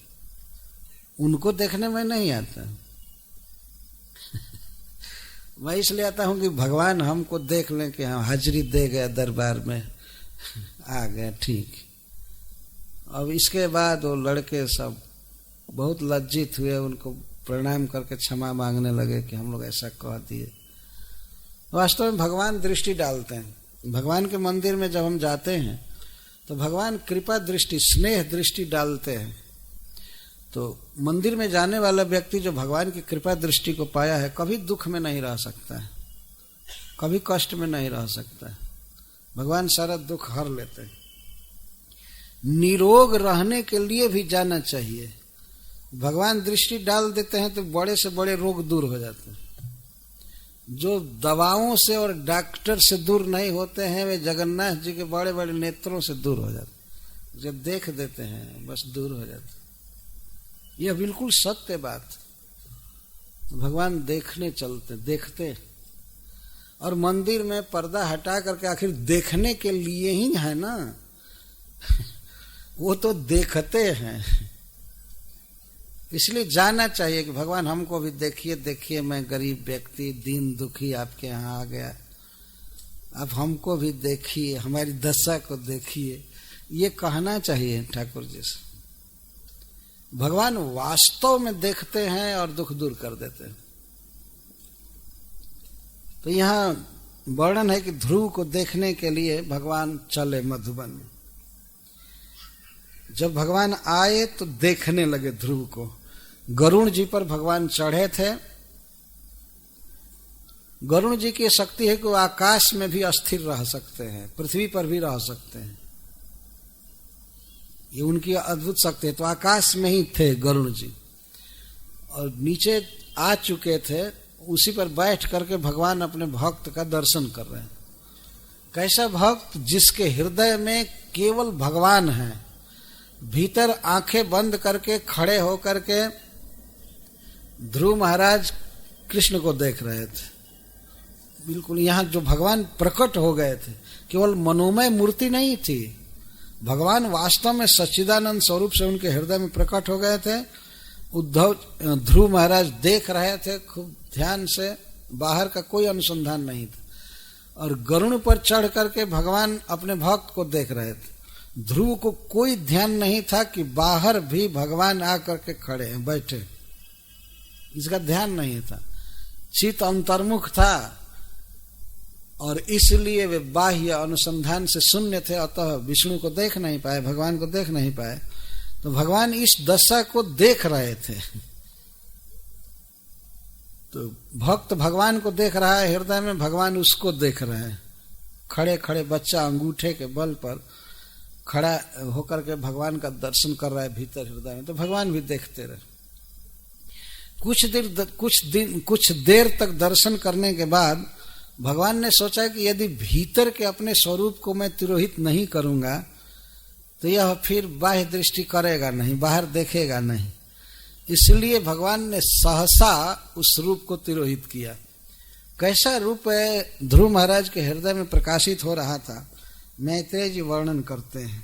उनको देखने में नहीं आता। मैं इसलिए आता हूं कि भगवान हमको देख लें कि हम हाजिरी दे गया दरबार में, आ गए, ठीक। अब इसके बाद वो लड़के सब बहुत लज्जित हुए, उनको प्रणाम करके क्षमा मांगने लगे कि हम लोग ऐसा कह दिए। वास्तव में भगवान दृष्टि डालते हैं। भगवान के मंदिर में जब हम जाते हैं तो भगवान कृपा दृष्टि, स्नेह दृष्टि डालते हैं। तो मंदिर में जाने वाला व्यक्ति जो भगवान की कृपा दृष्टि को पाया है, कभी दुख में नहीं रह सकता है, कभी कष्ट में नहीं रह सकता है। भगवान सारा दुख हर लेते हैं। निरोग रहने के लिए भी जाना चाहिए। भगवान दृष्टि डाल देते हैं तो बड़े से बड़े रोग दूर हो जाते हैं। जो दवाओं से और डॉक्टर से दूर नहीं होते हैं, वे जगन्नाथ जी के बड़े बड़े नेत्रों से दूर हो जाते हैं। जब देख देते हैं बस दूर हो जाते। यह बिल्कुल सत्य बात। भगवान देखने चलते, देखते, और मंदिर में पर्दा हटा करके आखिर देखने के लिए ही है ना। वो तो देखते हैं, इसलिए जाना चाहिए कि भगवान हमको भी देखिए, देखिए मैं गरीब व्यक्ति, दीन दुखी आपके यहाँ आ गया, आप हमको भी देखिए, हमारी दशा को देखिए, ये कहना चाहिए ठाकुर जी से। भगवान वास्तव में देखते हैं और दुख दूर कर देते हैं। तो यहाँ वर्णन है कि ध्रुव को देखने के लिए भगवान चले मधुबन में। जब भगवान आए तो देखने लगे ध्रुव को। गरुण जी पर भगवान चढ़े थे। गरुण जी की शक्ति है कि वो आकाश में भी अस्थिर रह सकते हैं, पृथ्वी पर भी रह सकते हैं, ये उनकी अद्भुत शक्ति है। तो आकाश में ही थे गरुण जी और नीचे आ चुके थे उसी पर बैठ करके भगवान अपने भक्त का दर्शन कर रहे हैं। कैसा भक्त? जिसके हृदय में केवल भगवान है। भीतर आंखें बंद करके खड़े होकर के ध्रुव महाराज कृष्ण को देख रहे थे। बिल्कुल यहाँ जो भगवान प्रकट हो गए थे, केवल मनोमय मूर्ति नहीं थी, भगवान वास्तव में सच्चिदानंद स्वरूप से उनके हृदय में प्रकट हो गए थे। ध्रुव महाराज देख रहे थे खूब ध्यान से, बाहर का कोई अनुसंधान नहीं था। और गरुड़ पर चढ़ करके भगवान अपने भक्त को देख रहे थे। ध्रुव को कोई ध्यान नहीं था कि बाहर भी भगवान आकर के खड़े हैं, बैठे, इसका ध्यान नहीं था। चित्त अंतर्मुख था और इसलिए वे बाह्य अनुसंधान से शून्य थे, अतः विष्णु को देख नहीं पाए, भगवान को देख नहीं पाए। तो भगवान इस दशा को देख रहे थे। तो भक्त भगवान को देख रहा है हृदय में, भगवान उसको देख रहे हैं। खड़े खड़े बच्चा अंगूठे के बल पर खड़ा होकर के भगवान का दर्शन कर रहा है भीतर हृदय में, तो भगवान भी देखते रहे। कुछ देर तक दर्शन करने के बाद भगवान ने सोचा कि यदि भीतर के अपने स्वरूप को मैं तिरोहित नहीं करूंगा तो यह फिर बाह्य दृष्टि करेगा नहीं, बाहर देखेगा नहीं। इसलिए भगवान ने सहसा उस रूप को तिरोहित किया। कैसा रूप है ध्रुव महाराज के हृदय में प्रकाशित हो रहा था, मैत्रेय जी वर्णन करते हैं,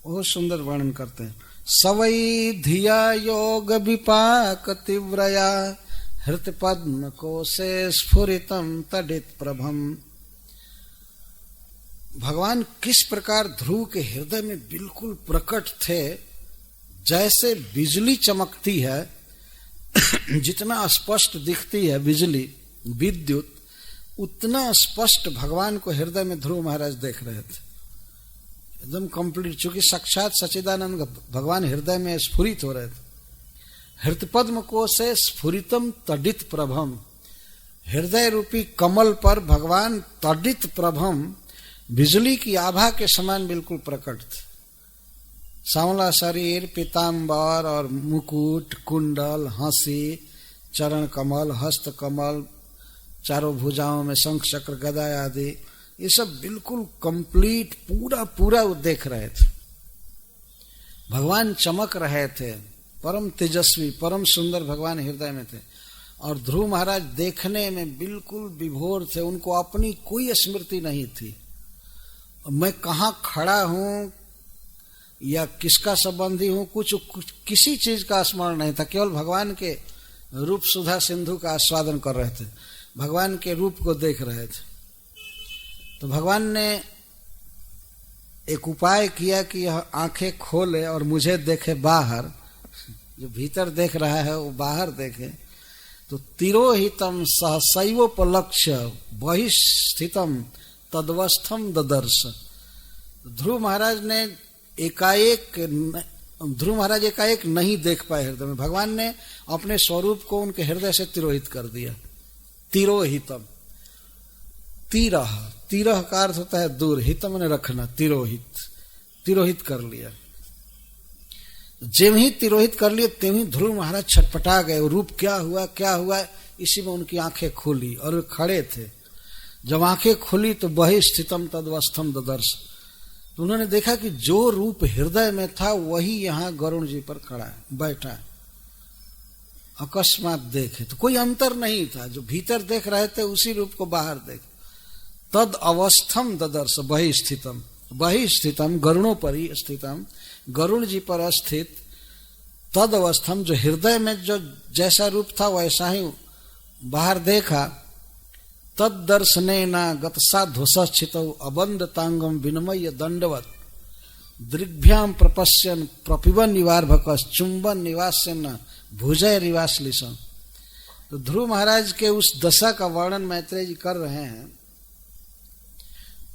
बहुत सुंदर वर्णन करते हैं। सवै धिया योग विपाक तीव्रया हृत पद्म कोशे स्फुरितम तडित प्रभम। भगवान किस प्रकार ध्रुव के हृदय में बिल्कुल प्रकट थे, जैसे बिजली चमकती है, जितना स्पष्ट दिखती है बिजली विद्युत, उतना स्पष्ट भगवान को हृदय में ध्रुव महाराज देख रहे थे, एकदम कंप्लीट। चूंकि साक्षात सच्चिदानंद भगवान हृदय में स्फुरित हो रहे थे। हृतपद्म कोशे स्फुरितम तडित प्रभम, हृदय रूपी कमल पर भगवान तडित प्रभम, बिजली की आभा के समान बिल्कुल प्रकट थे। सांवला शरीर, पीताम्बर और मुकुट, कुंडल, हंसी, चरण कमल, हस्त कमल, चारों भुजाओं में शंख चक्र गदा आदि, ये सब बिल्कुल कंप्लीट पूरा वो देख रहे थे। भगवान चमक रहे थे, परम तेजस्वी, परम सुंदर भगवान हृदय में थे। और ध्रुव महाराज देखने में बिल्कुल विभोर थे, उनको अपनी कोई स्मृति नहीं थी। मैं कहाँ खड़ा हूं या किसका संबंधी हूं, कुछ किसी चीज का स्मरण नहीं था। केवल भगवान के रूप सुधा सिंधु का आस्वादन कर रहे थे, भगवान के रूप को देख रहे थे। तो भगवान ने एक उपाय किया कि यह आंखें खोले और मुझे देखे बाहर, जो भीतर देख रहा है वो बाहर देखे। तो तिरोहितम सहसैवोपलक्ष्य बहिस्थितम तद्वस्थम ददर्श। ध्रुव महाराज एकाएक नहीं देख पाए हृदय में। भगवान ने अपने स्वरूप को उनके हृदय से तिरोहित कर दिया। तिरोहितम, तिरह का अर्थ होता है दूर, हितम ने रखना, तिरोहित कर लिया। जब ही तिरोहित कर लिए तेम ही ध्रुव महाराज छटपटा गए। वो रूप क्या हुआ, इसी में उनकी आंखें खुली और वे खड़े थे। जब आंखें खुली तो बहिस्थितम तद्वस्थम ददर्श, तो उन्होंने देखा कि जो रूप हृदय में था वही यहाँ गरुण जी पर खड़ा है, बैठा है। अकस्मात देखे तो कोई अंतर नहीं था, जो भीतर देख रहे थे उसी रूप को बाहर देखे। तद अवस्थम ददर्श बहिस्थितम गरुणों पर ही स्थितम, गरुण जी पर स्थित, तद अवस्थम जो हृदय में जो जैसा रूप था वैसा ही बाहर देखा। तद दर्शनेना गतसाध्वसचित अबंध तांगम विनमय दंडवत दृग्भ्याम प्रपश्यन प्रपिबन निवार्भकस चुंबन निवास्य भुजय रिवासलिसन। तो ध्रुव महाराज के उस दशा का वर्णन मैत्रेय जी कर रहे हैं।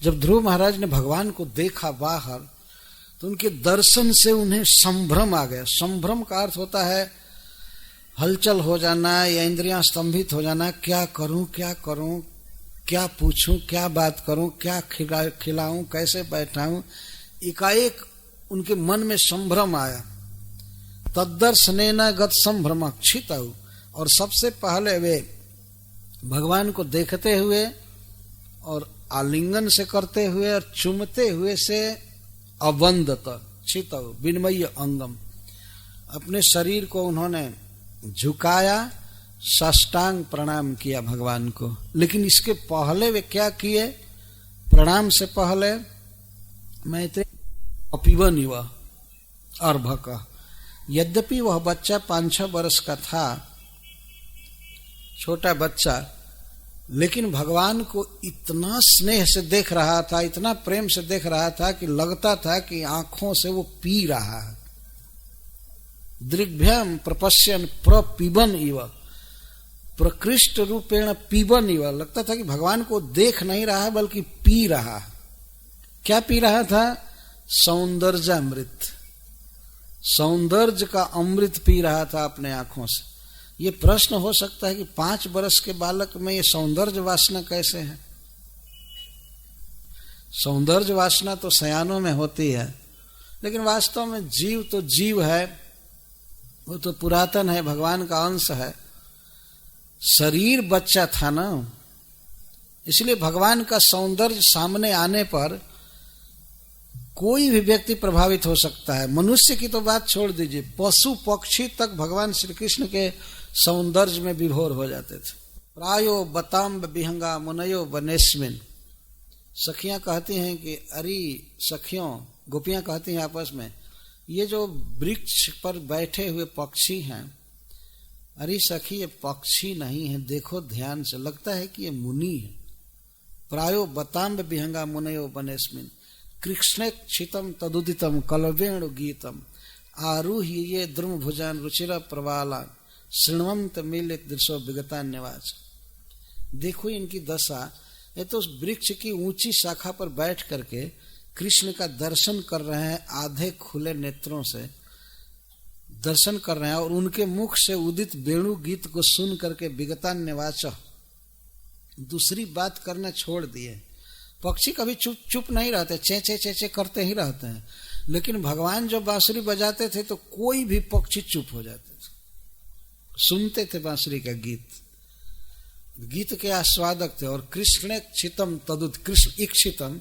जब ध्रुव महाराज ने भगवान को देखा बाहर, तो उनके दर्शन से उन्हें संभ्रम आ गया। संभ्रम का अर्थ होता है हलचल हो जाना या इंद्रियां स्तंभित हो जाना। क्या करूं, क्या पूछूं, क्या बात करूं, क्या खिलाऊं, कैसे बैठाऊं। एकाएक उनके मन में संभ्रम आया। तद्दर्शनेन गत संभ्रम क्षितौ, और सबसे पहले वे भगवान को देखते हुए और आलिंगन से करते हुए और चुमते हुए से अवंदत चितव विनमय अंगम, अपने शरीर को उन्होंने झुकाया, साष्टांग प्रणाम किया भगवान को। लेकिन इसके पहले वे क्या किए? प्रणाम से पहले मैत्रेय अपिबन युवा अर्भक, यद्यपि वह बच्चा 5-6 वर्ष का था, छोटा बच्चा, लेकिन भगवान को इतना स्नेह से देख रहा था, इतना प्रेम से देख रहा था कि लगता था कि आंखों से वो पी रहा है। दृग्भ्यम प्रपश्यन प्रपिबन इव, प्रकृष्ट रूपेण पीबन इव, लगता था कि भगवान को देख नहीं रहा है बल्कि पी रहा है। क्या पी रहा था? सौंदर्यामृत, सौंदर्य का अमृत पी रहा था अपने आंखों से। ये प्रश्न हो सकता है कि 5 वर्ष के बालक में ये सौंदर्य वासना कैसे है? सौंदर्य वासना तो सयानों में होती है, लेकिन वास्तव में जीव तो जीव है, वो तो पुरातन है, भगवान का अंश है। शरीर बच्चा था ना, इसलिए भगवान का सौंदर्य सामने आने पर कोई भी व्यक्ति प्रभावित हो सकता है। मनुष्य की तो बात छोड़ दीजिए, पशु पक्षी तक भगवान श्री कृष्ण के सौंदर्य में विभोर हो जाते थे। प्रायो बताम्ब विहंगा मुनयो वनेस्मिन, सखियां कहती हैं कि अरे सखियों, गोपियां कहती हैं आपस में, ये जो वृक्ष पर बैठे हुए पक्षी हैं, अरे सखी ये पक्षी नहीं है, देखो ध्यान से, लगता है कि ये मुनि है। प्रायो बताम्ब विहंगा मुनयो वनेस्मिन कृष्णेक्षितम तदुदितम कलवेणु गीतम आरूह्य ये द्रुम भुजान रुचिर प्रवाला श्रृण्वन्त मिलित दृशो विगतान्यवाच। देखो इनकी दशा, ये तो उस वृक्ष की ऊंची शाखा पर बैठ करके कृष्ण का दर्शन कर रहे हैं, आधे खुले नेत्रों से दर्शन कर रहे हैं, और उनके मुख से उदित वेणु गीत को सुन करके विगतान्यवाच, दूसरी बात करना छोड़ दिए। पक्षी कभी चुप नहीं रहते, चे चे चे चे करते ही रहते हैं, लेकिन भगवान जब बांसुरी बजाते थे तो कोई भी पक्षी चुप हो जाते थे, सुनते थे बांसुरी का गीत, गीत के आस्वादक थे। और कृष्ण क्षितम तदुत, कृष्ण इक्षितम,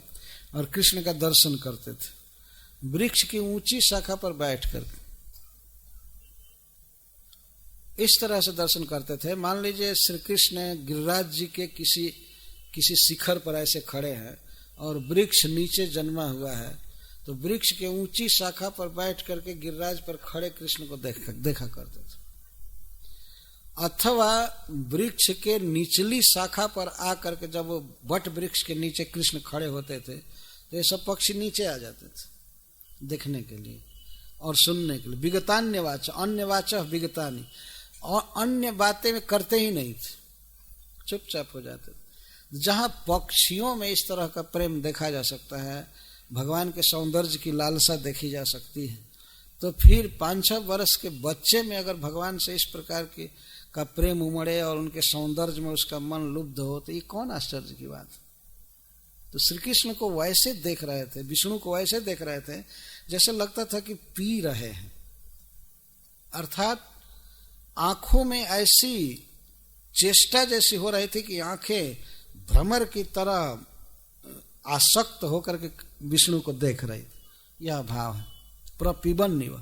और कृष्ण का दर्शन करते थे वृक्ष की ऊंची शाखा पर बैठकर। इस तरह से दर्शन करते थे। मान लीजिए श्री कृष्ण गिरिराज जी के किसी शिखर पर ऐसे खड़े हैं और वृक्ष नीचे जन्मा हुआ है, तो वृक्ष के ऊंची शाखा पर बैठ करके गिरिराज पर खड़े कृष्ण को देखा करते थे। अथवा वृक्ष के निचली शाखा पर आकर के जब वो बट वृक्ष के नीचे कृष्ण खड़े होते थे तो ये सब पक्षी नीचे आ जाते थे देखने के लिए और सुनने के लिए। विगतान्यवाच, अन्यवाच विगतानि, और अन्य बातें में करते ही नहीं थे, चुपचाप हो जाते थे। जहां पक्षियों में इस तरह का प्रेम देखा जा सकता है, भगवान के सौंदर्य की लालसा देखी जा सकती है, तो फिर 5-6 वर्ष के बच्चे में अगर भगवान से इस प्रकार का प्रेम उमड़े और उनके सौंदर्य में उसका मन लुब्ध हो, तो ये कौन आश्चर्य की बात। तो श्री कृष्ण को वैसे देख रहे थे, विष्णु को वैसे देख रहे थे जैसे लगता था कि पी रहे हैं, अर्थात आंखों में ऐसी चेष्टा जैसी हो रही थी कि आंखें भ्रमर की तरह आसक्त होकर के विष्णु को देख रही थी। यह भाव है प्रपिबन निव,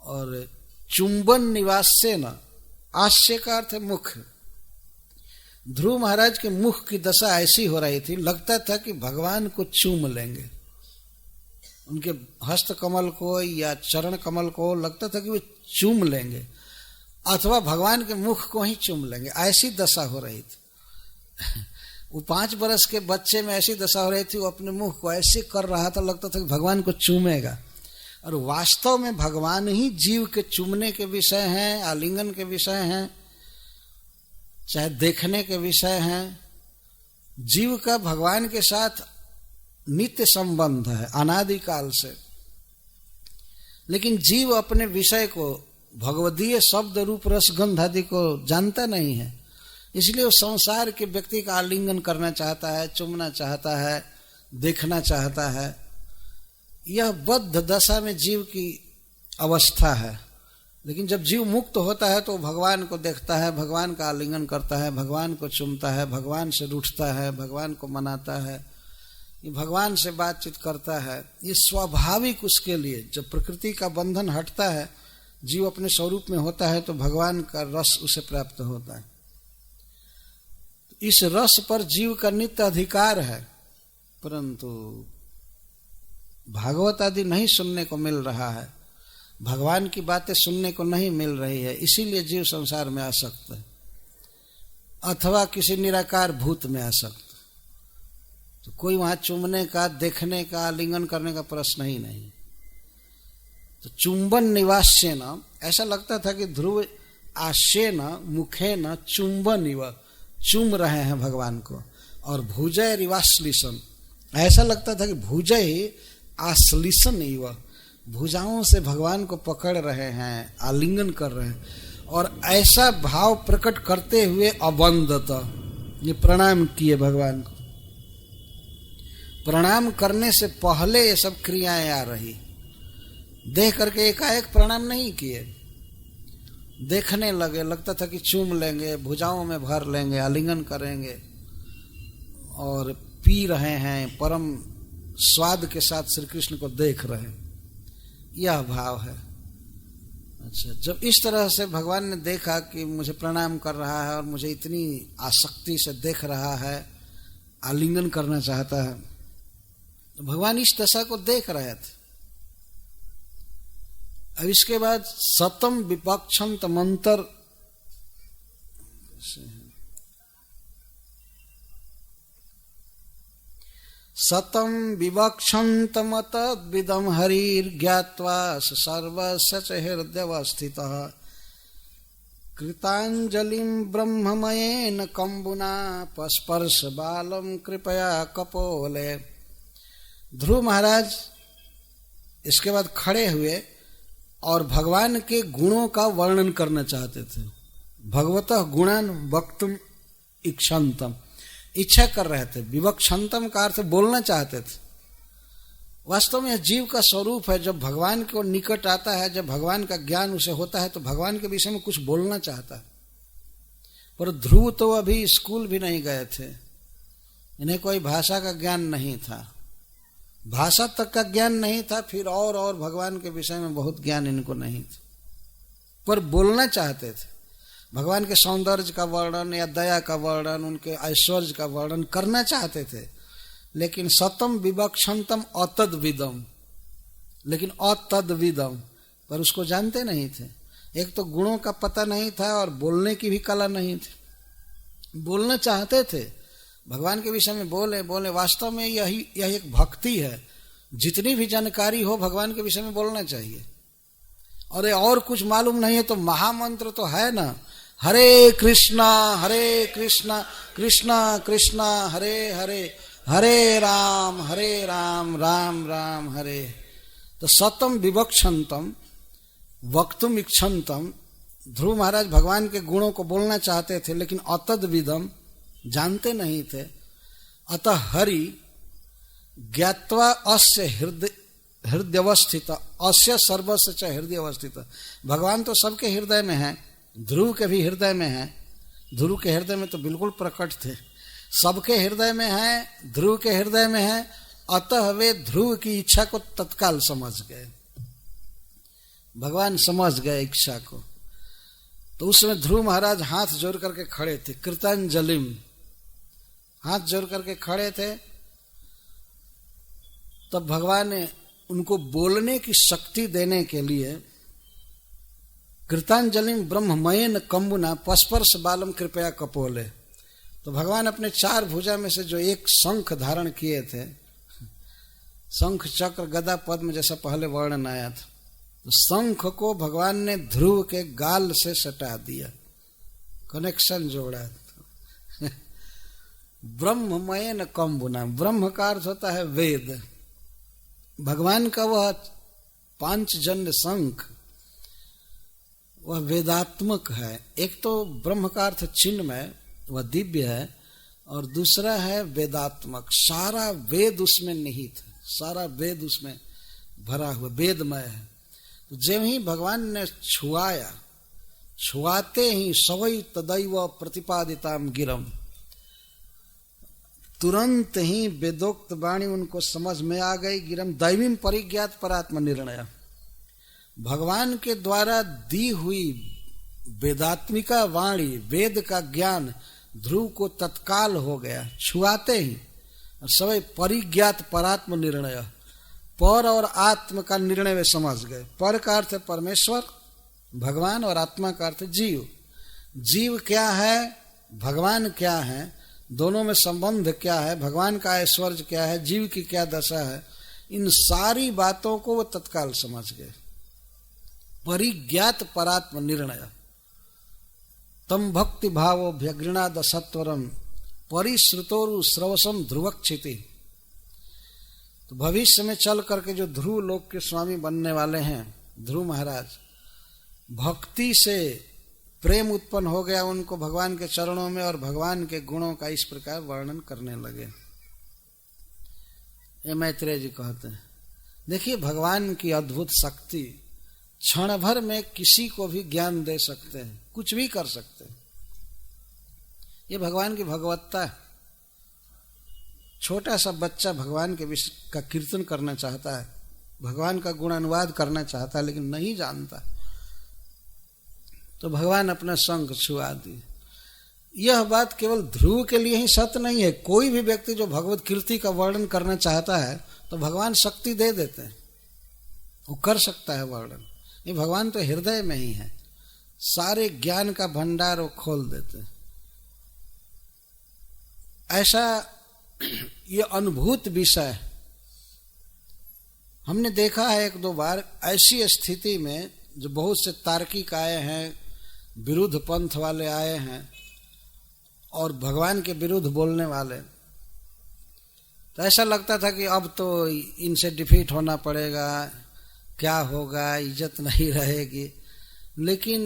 और चुंबन निवास से न, आश्य का अर्थ है मुख। ध्रुव महाराज के मुख की दशा ऐसी हो रही थी, लगता था कि भगवान को चूम लेंगे, उनके हस्त कमल को या चरण कमल को लगता था कि वे चूम लेंगे, अथवा भगवान के मुख को ही चूम लेंगे, ऐसी दशा हो रही थी। वो 5 वर्ष के बच्चे में ऐसी दशा हो रही थी, वो अपने मुख को ऐसे कर रहा था, लगता था कि भगवान को चूमेगा। और वास्तव में भगवान ही जीव के चूमने के विषय हैं, आलिंगन के विषय हैं, चाहे देखने के विषय हैं। जीव का भगवान के साथ नित्य संबंध है अनादिकाल से, लेकिन जीव अपने विषय को, भगवदीय शब्द रूप रसगंध आदि को जानता नहीं है, इसलिए वो संसार के व्यक्ति का आलिंगन करना चाहता है, चूमना चाहता है, देखना चाहता है। यह बद्ध दशा में जीव की अवस्था है, लेकिन जब जीव मुक्त होता है तो भगवान को देखता है, भगवान का आलिंगन करता है, भगवान को चूमता है, भगवान से रूठता है, भगवान को मनाता है, ये भगवान से बातचीत करता है। ये स्वाभाविक उसके लिए, जब प्रकृति का बंधन हटता है, जीव अपने स्वरूप में होता है, तो भगवान का रस उसे प्राप्त होता है। इस रस पर जीव का नित्य अधिकार है, परंतु भागवत आदि नहीं सुनने को मिल रहा है, भगवान की बातें सुनने को नहीं मिल रही है, इसीलिए जीव संसार में आसक्त है, अथवा किसी निराकार भूत में आसक्त। तो कोई वहां चूमने का, देखने का, आलिंगन करने का प्रश्न ही नहीं। तो चुंबन निवास्य न, ऐसा लगता था कि ध्रुव आशे न मुखे न चुंबन इव, चूम रहे हैं भगवान को, और भुजय रिवाश्लिशन, ऐसा लगता था कि भुजय आश्लिशन इव, भुजाओं से भगवान को पकड़ रहे हैं, आलिंगन कर रहे हैं, और ऐसा भाव प्रकट करते हुए अबंधत, ये प्रणाम किए भगवान को। प्रणाम करने से पहले ये सब क्रियाएं आ रही, देख करके एकाएक प्रणाम नहीं किए, देखने लगे, लगता था कि चूम लेंगे, भुजाओं में भर लेंगे, आलिंगन करेंगे, और पी रहे हैं, परम स्वाद के साथ श्री कृष्ण को देख रहे हैं, यह भाव है। अच्छा, जब इस तरह से भगवान ने देखा कि मुझे प्रणाम कर रहा है और मुझे इतनी आसक्ति से देख रहा है, आलिंगन करना चाहता है, तो भगवान इस दशा को देख रहे थे। अब इसके बाद सतम विपक्षंत मंत्र, सतम विवक्षंत मतद्विदम हरिर्ज्ञात्वा सर्वस्य च हृदयवस्थितः कृतांजलिं ब्रह्ममयेन कंबुना पस्पर्श बालम कृपया कपोले। ध्रुव महाराज इसके बाद खड़े हुए और भगवान के गुणों का वर्णन करना चाहते थे। भगवतः गुणान वक्तुम इक्षन्तम, इच्छा कर रहे थे। विवक्षन्तम का अर्थ बोलना चाहते थे। वास्तव में यह जीव का स्वरूप है, जब भगवान को निकट आता है, जब भगवान का ज्ञान उसे होता है तो भगवान के विषय में कुछ बोलना चाहता है। पर ध्रुव तो अभी स्कूल भी नहीं गए थे, इन्हें कोई भाषा का ज्ञान नहीं था, भाषा तक का ज्ञान नहीं था, फिर और भगवान के विषय में बहुत ज्ञान इनको नहीं था, पर बोलना चाहते थे। भगवान के सौंदर्य का वर्णन या दया का वर्णन, उनके ऐश्वर्य का वर्णन करना चाहते थे, लेकिन सतम विवक्षन्तम अतद्विदम, लेकिन अतद्विदम, पर उसको जानते नहीं थे। एक तो गुणों का पता नहीं था और बोलने की भी कला नहीं थी। बोलना चाहते थे, भगवान के विषय में बोले। वास्तव में यह एक भक्ति है, जितनी भी जानकारी हो भगवान के विषय में बोलना चाहिए। और कुछ मालूम नहीं है तो महामंत्र तो है ना, हरे कृष्णा कृष्णा कृष्णा हरे हरे, हरे राम राम राम हरे। तो सतम विवक्षन्तम वक्तुम इक्षन्तम, ध्रुव महाराज भगवान के गुणों को बोलना चाहते थे, लेकिन अतद्विदम, जानते नहीं थे। अतः हरि ज्ञात्वा अस्य हृदयवस्थित, अस्य सर्वस्य च हृदयवस्थित, भगवान तो सबके हृदय में है, ध्रुव के भी हृदय में है। ध्रुव के हृदय में तो बिल्कुल प्रकट थे, सबके हृदय में है, ध्रुव के हृदय में है। अतः वे ध्रुव की इच्छा को तत्काल समझ गए, भगवान समझ गए इच्छा को। तो उस समय ध्रुव महाराज हाथ जोड़ करके खड़े थे, कृतांजलिम, हाथ जोड़ करके खड़े थे। तब भगवान ने उनको बोलने की शक्ति देने के लिए कृतांजलिम ब्रह्ममयेन कंबुना पस्पर्श बालम कृपया कपोले, तो भगवान अपने 4 भुजा में से जो एक शंख धारण किए थे, शंख चक्र गदा पद्म जैसा पहले वर्णन आया था, तो शंख को भगवान ने ध्रुव के गाल से सटा दिया, कनेक्शन जोड़ा। ब्रह्ममयेन कंबुना, ब्रह्म का अर्थ होता है वेद। भगवान का वह पांचजन्य शंख वह वेदात्मक है। एक तो ब्रह्म का अर्थ चिन्मय, वह दिव्य है, और दूसरा है वेदात्मक, सारा वेद उसमें निहित है, सारा वेद उसमें भरा हुआ वेदमय है। तो जब ही भगवान ने छुआया, छुआते ही सवै तदैव प्रतिपादिताम गिरम, तुरंत ही वेदोक्त वाणी उनको समझ में आ गई। गिरम दैवीम परिज्ञात परात्म निर्णय, भगवान के द्वारा दी हुई वेदात्मिका वाणी, वेद का ज्ञान ध्रुव को तत्काल हो गया छुआते ही। सवै परिज्ञात परात्म निर्णय, पर और आत्म का निर्णय वे समझ गए। पर का अर्थ है परमेश्वर भगवान और आत्मा का अर्थ जीव। जीव क्या है, भगवान क्या है, दोनों में संबंध क्या है, भगवान का ऐश्वर्य क्या है, जीव की क्या दशा है, इन सारी बातों को वो तत्काल समझ गए। परिज्ञात परात्म निर्णय, तम भक्ति भावोभ्यगृणाद सत्वरम परिश्रुतोरु श्रवसम ध्रुवक्षिति। तो भविष्य में चल करके जो ध्रुव लोक के स्वामी बनने वाले हैं ध्रुव महाराज, भक्ति से प्रेम उत्पन्न हो गया उनको भगवान के चरणों में, और भगवान के गुणों का इस प्रकार वर्णन करने लगे। ये मैत्रेय जी कहते हैं, देखिए भगवान की अद्भुत शक्ति, क्षण भर में किसी को भी ज्ञान दे सकते हैं, कुछ भी कर सकते हैं। ये भगवान की भगवत्ता है। छोटा सा बच्चा भगवान के विषय का कीर्तन करना चाहता है, भगवान का गुण अनुवाद करना चाहता है, लेकिन नहीं जानता, तो भगवान अपना शंख छुआ दी। यह बात केवल ध्रुव के लिए ही सत्य नहीं है, कोई भी व्यक्ति जो भगवत कीर्ति का वर्णन करना चाहता है तो भगवान शक्ति दे देते हैं, वो कर सकता है वर्णन। ये भगवान तो हृदय में ही है, सारे ज्ञान का भंडार वो खोल देते हैं। ऐसा ये अनुभूत विषय हमने देखा है एक दो बार। ऐसी स्थिति में जो बहुत से तार्किक आए हैं, विरुद्ध पंथ वाले आए हैं और भगवान के विरुद्ध बोलने वाले, तो ऐसा लगता था कि अब तो इनसे डिफीट होना पड़ेगा, क्या होगा, इज्जत नहीं रहेगी। लेकिन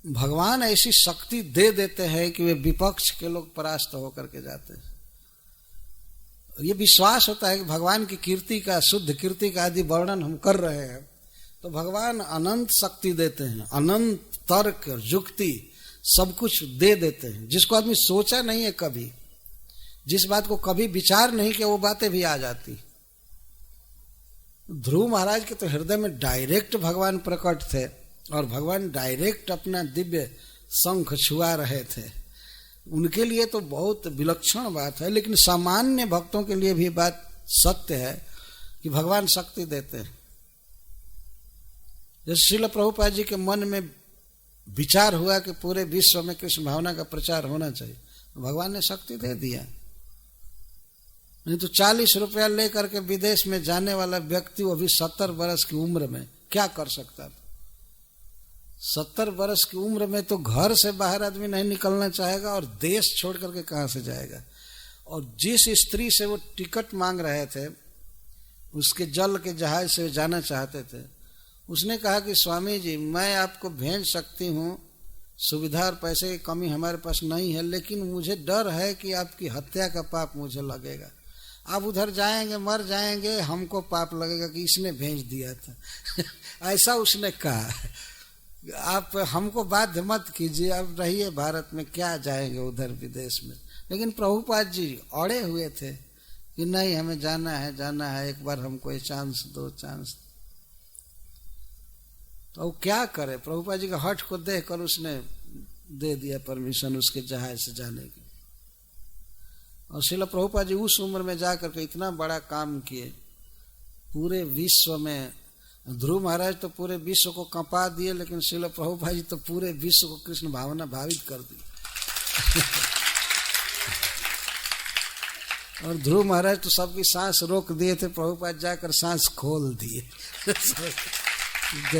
भगवान ऐसी शक्ति दे देते हैं कि वे विपक्ष के लोग परास्त होकर के जाते हैं। ये विश्वास होता है कि भगवान की कीर्ति का, शुद्ध कीर्ति का आदि वर्णन हम कर रहे हैं तो भगवान अनंत शक्ति देते हैं, अनंत तर्क युक्ति सब कुछ दे देते हैं, जिसको आदमी सोचा नहीं है कभी, जिस बात को कभी विचार नहीं किया वो बातें भी आ जाती। ध्रुव महाराज के तो हृदय में डायरेक्ट भगवान प्रकट थे और भगवान डायरेक्ट अपना दिव्य शंख छुआ रहे थे। उनके लिए तो बहुत विलक्षण बात है, लेकिन सामान्य भक्तों के लिए भी बात सत्य है कि भगवान शक्ति देते हैं। जैसे श्रील प्रभुपाद जी के मन में विचार हुआ कि पूरे विश्व में कृष्ण भावना का प्रचार होना चाहिए, तो भगवान ने शक्ति दे दिया। नहीं तो 40 रुपया लेकर के विदेश में जाने वाला व्यक्ति, वो भी 70 वर्ष की उम्र में क्या कर सकता था। 70 वर्ष की उम्र में तो घर से बाहर आदमी नहीं निकलना चाहेगा और देश छोड़ करके कहाँ से जाएगा। और जिस स्त्री से वो टिकट मांग रहे थे, उसके जल के जहाज से जाना चाहते थे, उसने कहा कि स्वामी जी मैं आपको भेज सकती हूँ, सुविधा और पैसे की कमी हमारे पास नहीं है, लेकिन मुझे डर है कि आपकी हत्या का पाप मुझे लगेगा। आप उधर जाएंगे मर जाएंगे, हमको पाप लगेगा कि इसने भेज दिया था। ऐसा उसने कहा। आप हमको बाध्य मत कीजिए, आप रहिए भारत में, क्या जाएंगे उधर विदेश में। लेकिन प्रभुपाद जी अड़े हुए थे कि नहीं हमें जाना है, एक बार हमको ये चांस दो, चांस। तो वो क्या करे, प्रभुपाद जी का हठ को देखकर उसने दे दिया परमिशन उसके जहाज से जाने की। और श्रील प्रभुपाद जी उस उम्र में जाकर के इतना बड़ा काम किए, पूरे विश्व में। ध्रुव महाराज तो पूरे विश्व को कंपा दिए, लेकिन श्रील प्रभुपाद जी तो पूरे विश्व को कृष्ण भावना भावित कर दी। और ध्रुव महाराज तो सबकी सांस रोक दिए थे, प्रभुपाद जाकर सांस खोल दिए।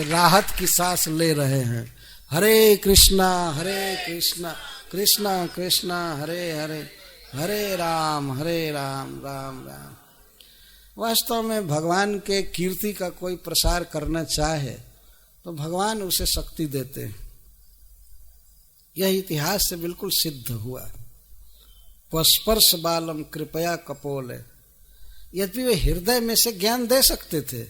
राहत की सांस ले रहे हैं। हरे कृष्णा कृष्णा कृष्णा हरे हरे, हरे राम राम राम। वास्तव में भगवान के कीर्ति का कोई प्रसार करना चाहे तो भगवान उसे शक्ति देते हैं। यह इतिहास से बिल्कुल सिद्ध हुआ। पस्पर्श बालम कृपया कपोले, यद्यपि वे हृदय में से ज्ञान दे सकते थे,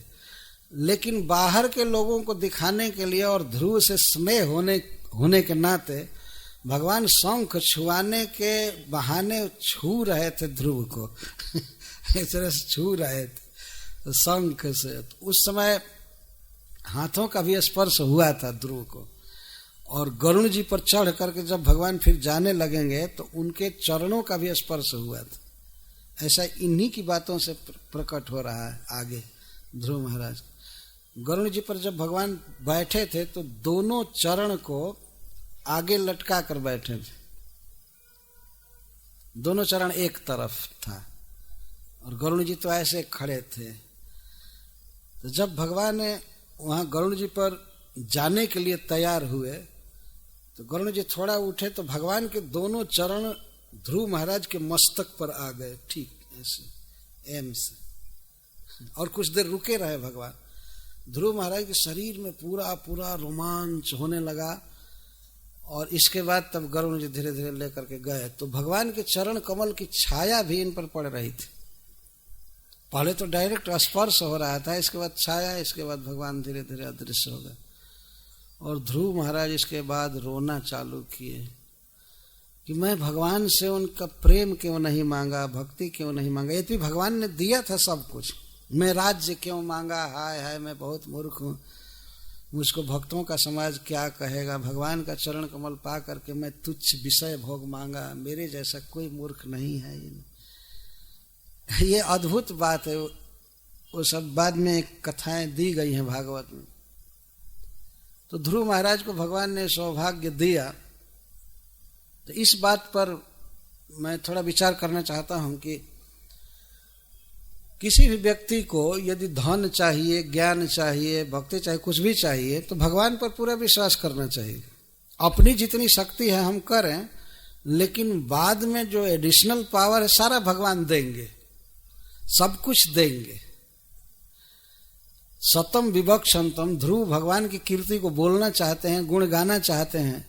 लेकिन बाहर के लोगों को दिखाने के लिए और ध्रुव से स्नेह होने के नाते भगवान शंख छुआने के बहाने छू रहे थे ध्रुव को इस तरह से छू रहे थे शंख से। उस समय हाथों का भी स्पर्श हुआ था ध्रुव को। और गरुण जी पर चढ़ करके जब भगवान फिर जाने लगेंगे तो उनके चरणों का भी स्पर्श हुआ था। ऐसा इन्हीं की बातों से प्रकट हो रहा है आगे। ध्रुव महाराज गरुण जी पर जब भगवान बैठे थे तो दोनों चरण को आगे लटका कर बैठे थे, दोनों चरण एक तरफ था और गरुण जी तो ऐसे खड़े थे। तो जब भगवान वहां गरुण जी पर जाने के लिए तैयार हुए तो गरुण जी थोड़ा उठे तो भगवान के दोनों चरण ध्रुव महाराज के मस्तक पर आ गए, ठीक ऐसे एम से। और कुछ देर रुके रहे भगवान। ध्रुव महाराज के शरीर में पूरा पूरा रोमांच होने लगा। और इसके बाद तब गरुण जी धीरे धीरे लेकर के गए तो भगवान के चरण कमल की छाया भी इन पर पड़ रही थी। पहले तो डायरेक्ट स्पर्श हो रहा था, इसके बाद छाया, इसके बाद भगवान धीरे धीरे अदृश्य हो गए। और ध्रुव महाराज इसके बाद रोना चालू किए कि मैं भगवान से उनका प्रेम क्यों नहीं मांगा, भक्ति क्यों नहीं मांगा। यद्यपि भगवान ने दिया था सब कुछ, मैं राज्य क्यों मांगा, हाय हाय मैं बहुत मूर्ख हूँ, मुझको भक्तों का समाज क्या कहेगा। भगवान का चरण कमल पा करके मैं तुच्छ विषय भोग मांगा, मेरे जैसा कोई मूर्ख नहीं है। ये अद्भुत बात है। वो सब बाद में कथाएं दी गई हैं भागवत में। तो ध्रुव महाराज को भगवान ने सौभाग्य दिया। तो इस बात पर मैं थोड़ा विचार करना चाहता हूं कि किसी भी व्यक्ति को यदि धन चाहिए, ज्ञान चाहिए, भक्ति चाहिए, कुछ भी चाहिए तो भगवान पर पूरा विश्वास करना चाहिए। अपनी जितनी शक्ति है हम करें, लेकिन बाद में जो एडिशनल पावर है सारा भगवान देंगे, सब कुछ देंगे। सतम विवक्षंतम, ध्रुव भगवान की कीर्ति को बोलना चाहते हैं, गुण गाना चाहते हैं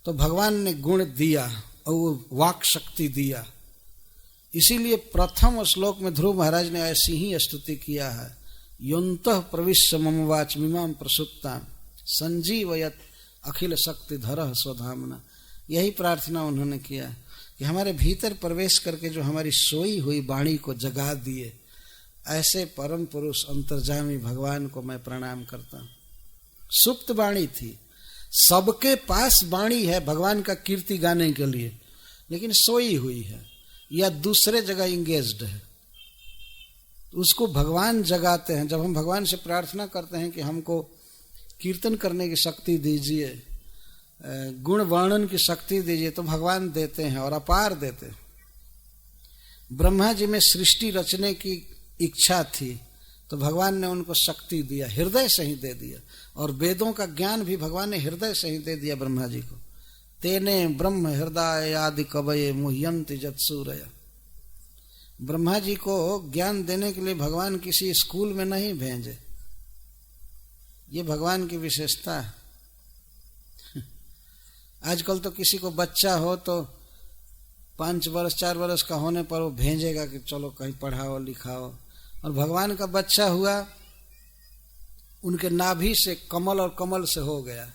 तो भगवान ने गुण दिया और वो वाक शक्ति दिया। इसीलिए प्रथम श्लोक में ध्रुव महाराज ने ऐसी ही स्तुति किया है, योन्तः प्रविश्य मम वाच मिमां प्रसुप्तां संजीवयत अखिल शक्तिधरः स्वधामना। यही प्रार्थना उन्होंने किया कि हमारे भीतर प्रवेश करके जो हमारी सोई हुई वाणी को जगा दिए, ऐसे परम पुरुष अंतर्जामी भगवान को मैं प्रणाम करता हूं। सुप्त वाणी थी, सबके पास वाणी है भगवान का कीर्ति गाने के लिए, लेकिन सोई हुई है या दूसरे जगह इंगेज्ड है, तो उसको भगवान जगाते हैं। जब हम भगवान से प्रार्थना करते हैं कि हमको कीर्तन करने की शक्ति दीजिए, गुण वर्णन की शक्ति दीजिए, तो भगवान देते हैं और अपार देते हैं। ब्रह्मा जी में सृष्टि रचने की इच्छा थी तो भगवान ने उनको शक्ति दिया, हृदय से ही दे दिया। और वेदों का ज्ञान भी भगवान ने हृदय से ही दे दिया ब्रह्मा जी को। तेने ब्रह्म हृदय आदि कवये मुह्यन्ति जत्सूरय। ब्रह्मा जी को ज्ञान देने के लिए भगवान किसी स्कूल में नहीं भेजे, ये भगवान की विशेषता है। आजकल तो किसी को बच्चा हो तो 5 वर्ष 4 वर्ष का होने पर वो भेजेगा कि चलो कहीं पढ़ाओ लिखाओ, और भगवान का बच्चा हुआ उनके नाभि से कमल और कमल से हो गया।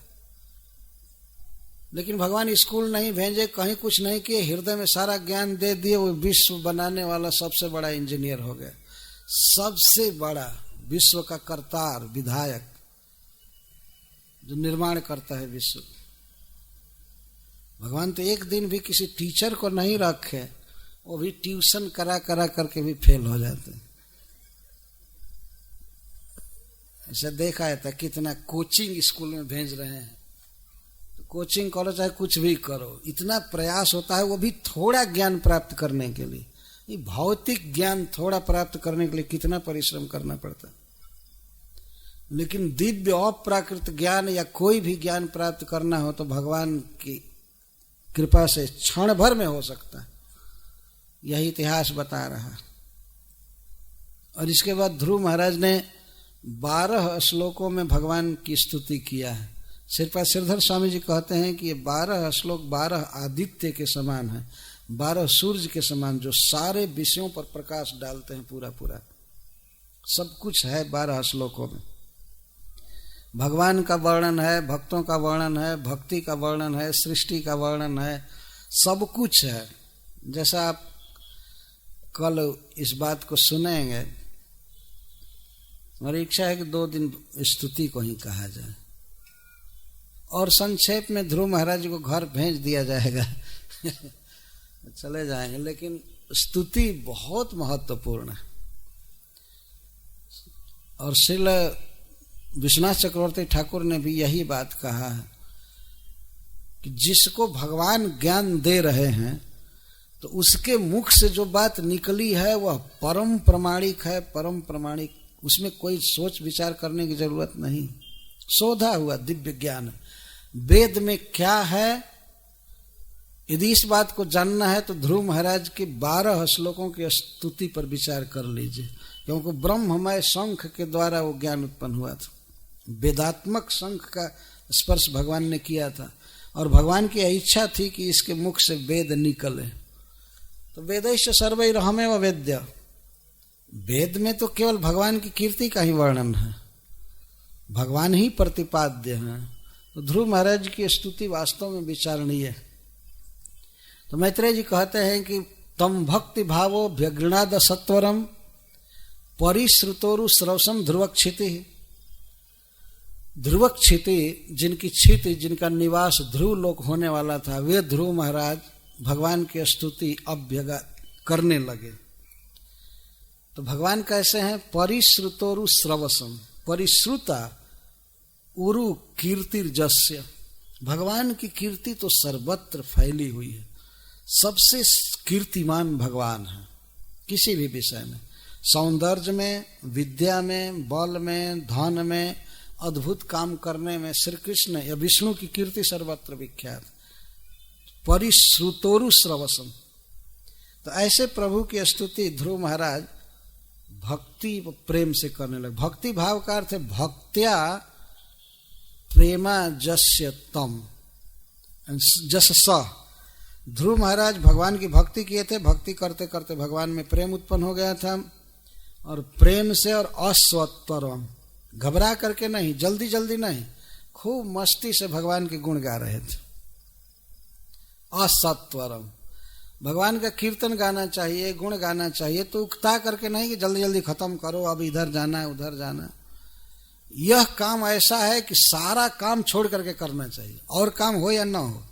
लेकिन भगवान स्कूल नहीं भेजे, कहीं कुछ नहीं किए, हृदय में सारा ज्ञान दे दिए, वो विश्व बनाने वाला सबसे बड़ा इंजीनियर हो गया, सबसे बड़ा विश्व का कर्तार, विधायक जो निर्माण करता है विश्व। भगवान तो एक दिन भी किसी टीचर को नहीं रखे, वो भी ट्यूशन करा करके भी फेल हो जाते हैं। ऐसा देखा है था कितना कोचिंग स्कूल में भेज रहे हैं, तो कोचिंग करो चाहे कुछ भी करो, इतना प्रयास होता है वो भी थोड़ा ज्ञान प्राप्त करने के लिए। ये भौतिक ज्ञान थोड़ा प्राप्त करने के लिए कितना परिश्रम करना पड़ता है, लेकिन दिव्य अप्राकृत ज्ञान या कोई भी ज्ञान प्राप्त करना हो तो भगवान की कृपा से क्षण भर में हो सकता है। यही इतिहास बता रहा। और इसके बाद ध्रुव महाराज ने 12 श्लोकों में भगवान की स्तुति किया है। श्रीपाद श्रीधर स्वामी जी कहते हैं कि ये 12 श्लोक 12 आदित्य के समान है, 12 सूर्य के समान, जो सारे विषयों पर प्रकाश डालते हैं। पूरा पूरा सब कुछ है 12 श्लोकों में। भगवान का वर्णन है, भक्तों का वर्णन है, भक्ति का वर्णन है, सृष्टि का वर्णन है, सब कुछ है। जैसा आप कल इस बात को सुनेंगे, मेरी इच्छा है कि 2 दिन स्तुति को ही कहा जाए और संक्षेप में ध्रुव महाराज जी को घर भेज दिया जाएगा चले जाएंगे, लेकिन स्तुति बहुत महत्वपूर्ण है। और श्रील विश्वनाथ चक्रवर्ती ठाकुर ने भी यही बात कहा है कि जिसको भगवान ज्ञान दे रहे हैं तो उसके मुख से जो बात निकली है वह परम प्रमाणिक है, परम प्रमाणिक, उसमें कोई सोच विचार करने की जरूरत नहीं। शोधा हुआ दिव्य ज्ञान। वेद में क्या है, यदि इस बात को जानना है तो ध्रुव महाराज के 12 श्लोकों की स्तुति पर विचार कर लीजिए, क्योंकि ब्रह्ममय शंख के द्वारा वो ज्ञान उत्पन्न हुआ था। वेदात्मक शंख का स्पर्श भगवान ने किया था और भगवान की इच्छा थी कि इसके मुख से वेद निकले। तो वेदैश्च सर्वैरहमेव वेद्य, वेद में तो केवल भगवान की कीर्ति का ही वर्णन है, भगवान ही प्रतिपाद्य है। तो ध्रुव महाराज की स्तुति वास्तव में विचारणीय है। तो मैत्रेय जी कहते हैं कि तम भक्ति भावो व्यगृणाद सत्वरम परिश्रुतोरु स्रवसम ध्रुवक्षिति। ध्रुवक्षिति, जिनकी क्षिति, जिनका निवास ध्रुव लोक होने वाला था, वे ध्रुव महाराज भगवान की स्तुति अब करने लगे। तो भगवान कैसे हैं? परिश्रुतोरु स्रवसम, परिश्रुता उरु कीर्तिर्जस्य। भगवान की कीर्ति तो सर्वत्र फैली हुई है, सबसे कीर्तिमान भगवान है किसी भी विषय में, सौंदर्य में, विद्या में, बल में, धन में, अद्भुत काम करने में श्री कृष्ण या विष्णु की कीर्ति सर्वत्र विख्यात। परिश्रुतोरु श्रवसम, तो ऐसे प्रभु की स्तुति ध्रुव महाराज भक्ति प्रेम से करने लगे। भक्ति भाव का अर्थ है भक्त्या प्रेमा जस्य तम, जस स। ध्रुव महाराज भगवान की भक्ति किए थे, भक्ति करते करते भगवान में प्रेम उत्पन्न हो गया था, और प्रेम से और अस्वत्वरम, घबरा करके नहीं, जल्दी जल्दी नहीं, खूब मस्ती से भगवान के गुण गा रहे थे। असत्वरम, भगवान का कीर्तन गाना चाहिए, गुण गाना चाहिए, तो उकता करके नहीं कि जल्दी जल्दी खत्म करो, अब इधर जाना है उधर जाना। यह काम ऐसा है कि सारा काम छोड़ करके करना चाहिए, और काम हो या ना हो,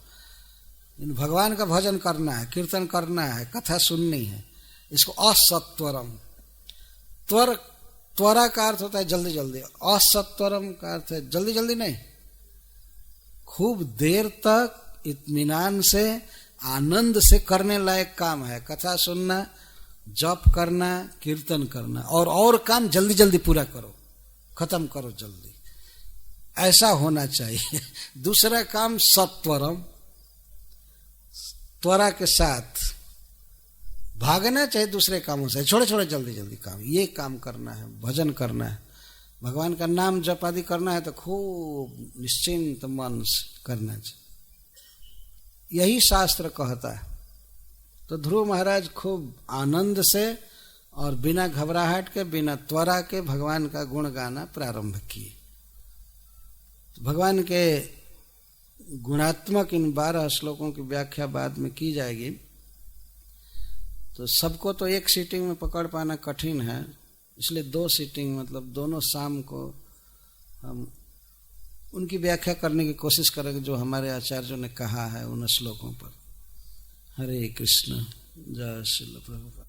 भगवान का भजन करना है, कीर्तन करना है, कथा सुननी है, इसको असत्वरम। त्वरा का अर्थ होता है जल्दी जल्दी, असत्वरम का अर्थ है जल्दी जल्दी नहीं, खूब देर तक इत्मीनान से, आनंद से करने लायक काम है, कथा सुनना, जप करना, कीर्तन करना, और काम जल्दी जल्दी पूरा करो, खत्म करो जल्दी, ऐसा होना चाहिए। दूसरा काम सत्वरम, त्वरा के साथ भागना चाहिए दूसरे कामों से, छोटे छोटे जल्दी जल्दी काम, ये काम करना है, भजन करना है, भगवान का नाम जप आदि करना है तो खूब निश्चिंत मन से करना चाहिए, यही शास्त्र कहता है। तो ध्रुव महाराज खूब आनंद से और बिना घबराहट के, बिना त्वरा के भगवान का गुण गाना प्रारंभ किए। तो भगवान के गुणात्मक इन 12 श्लोकों की व्याख्या बाद में की जाएगी, तो सबको तो एक सीटिंग में पकड़ पाना कठिन है, इसलिए 2 सीटिंग, मतलब दोनों शाम को हम उनकी व्याख्या करने की कोशिश करेंगे जो हमारे आचार्यों ने कहा है उन श्लोकों पर। हरे कृष्ण, जय श्रील प्रभुपाद।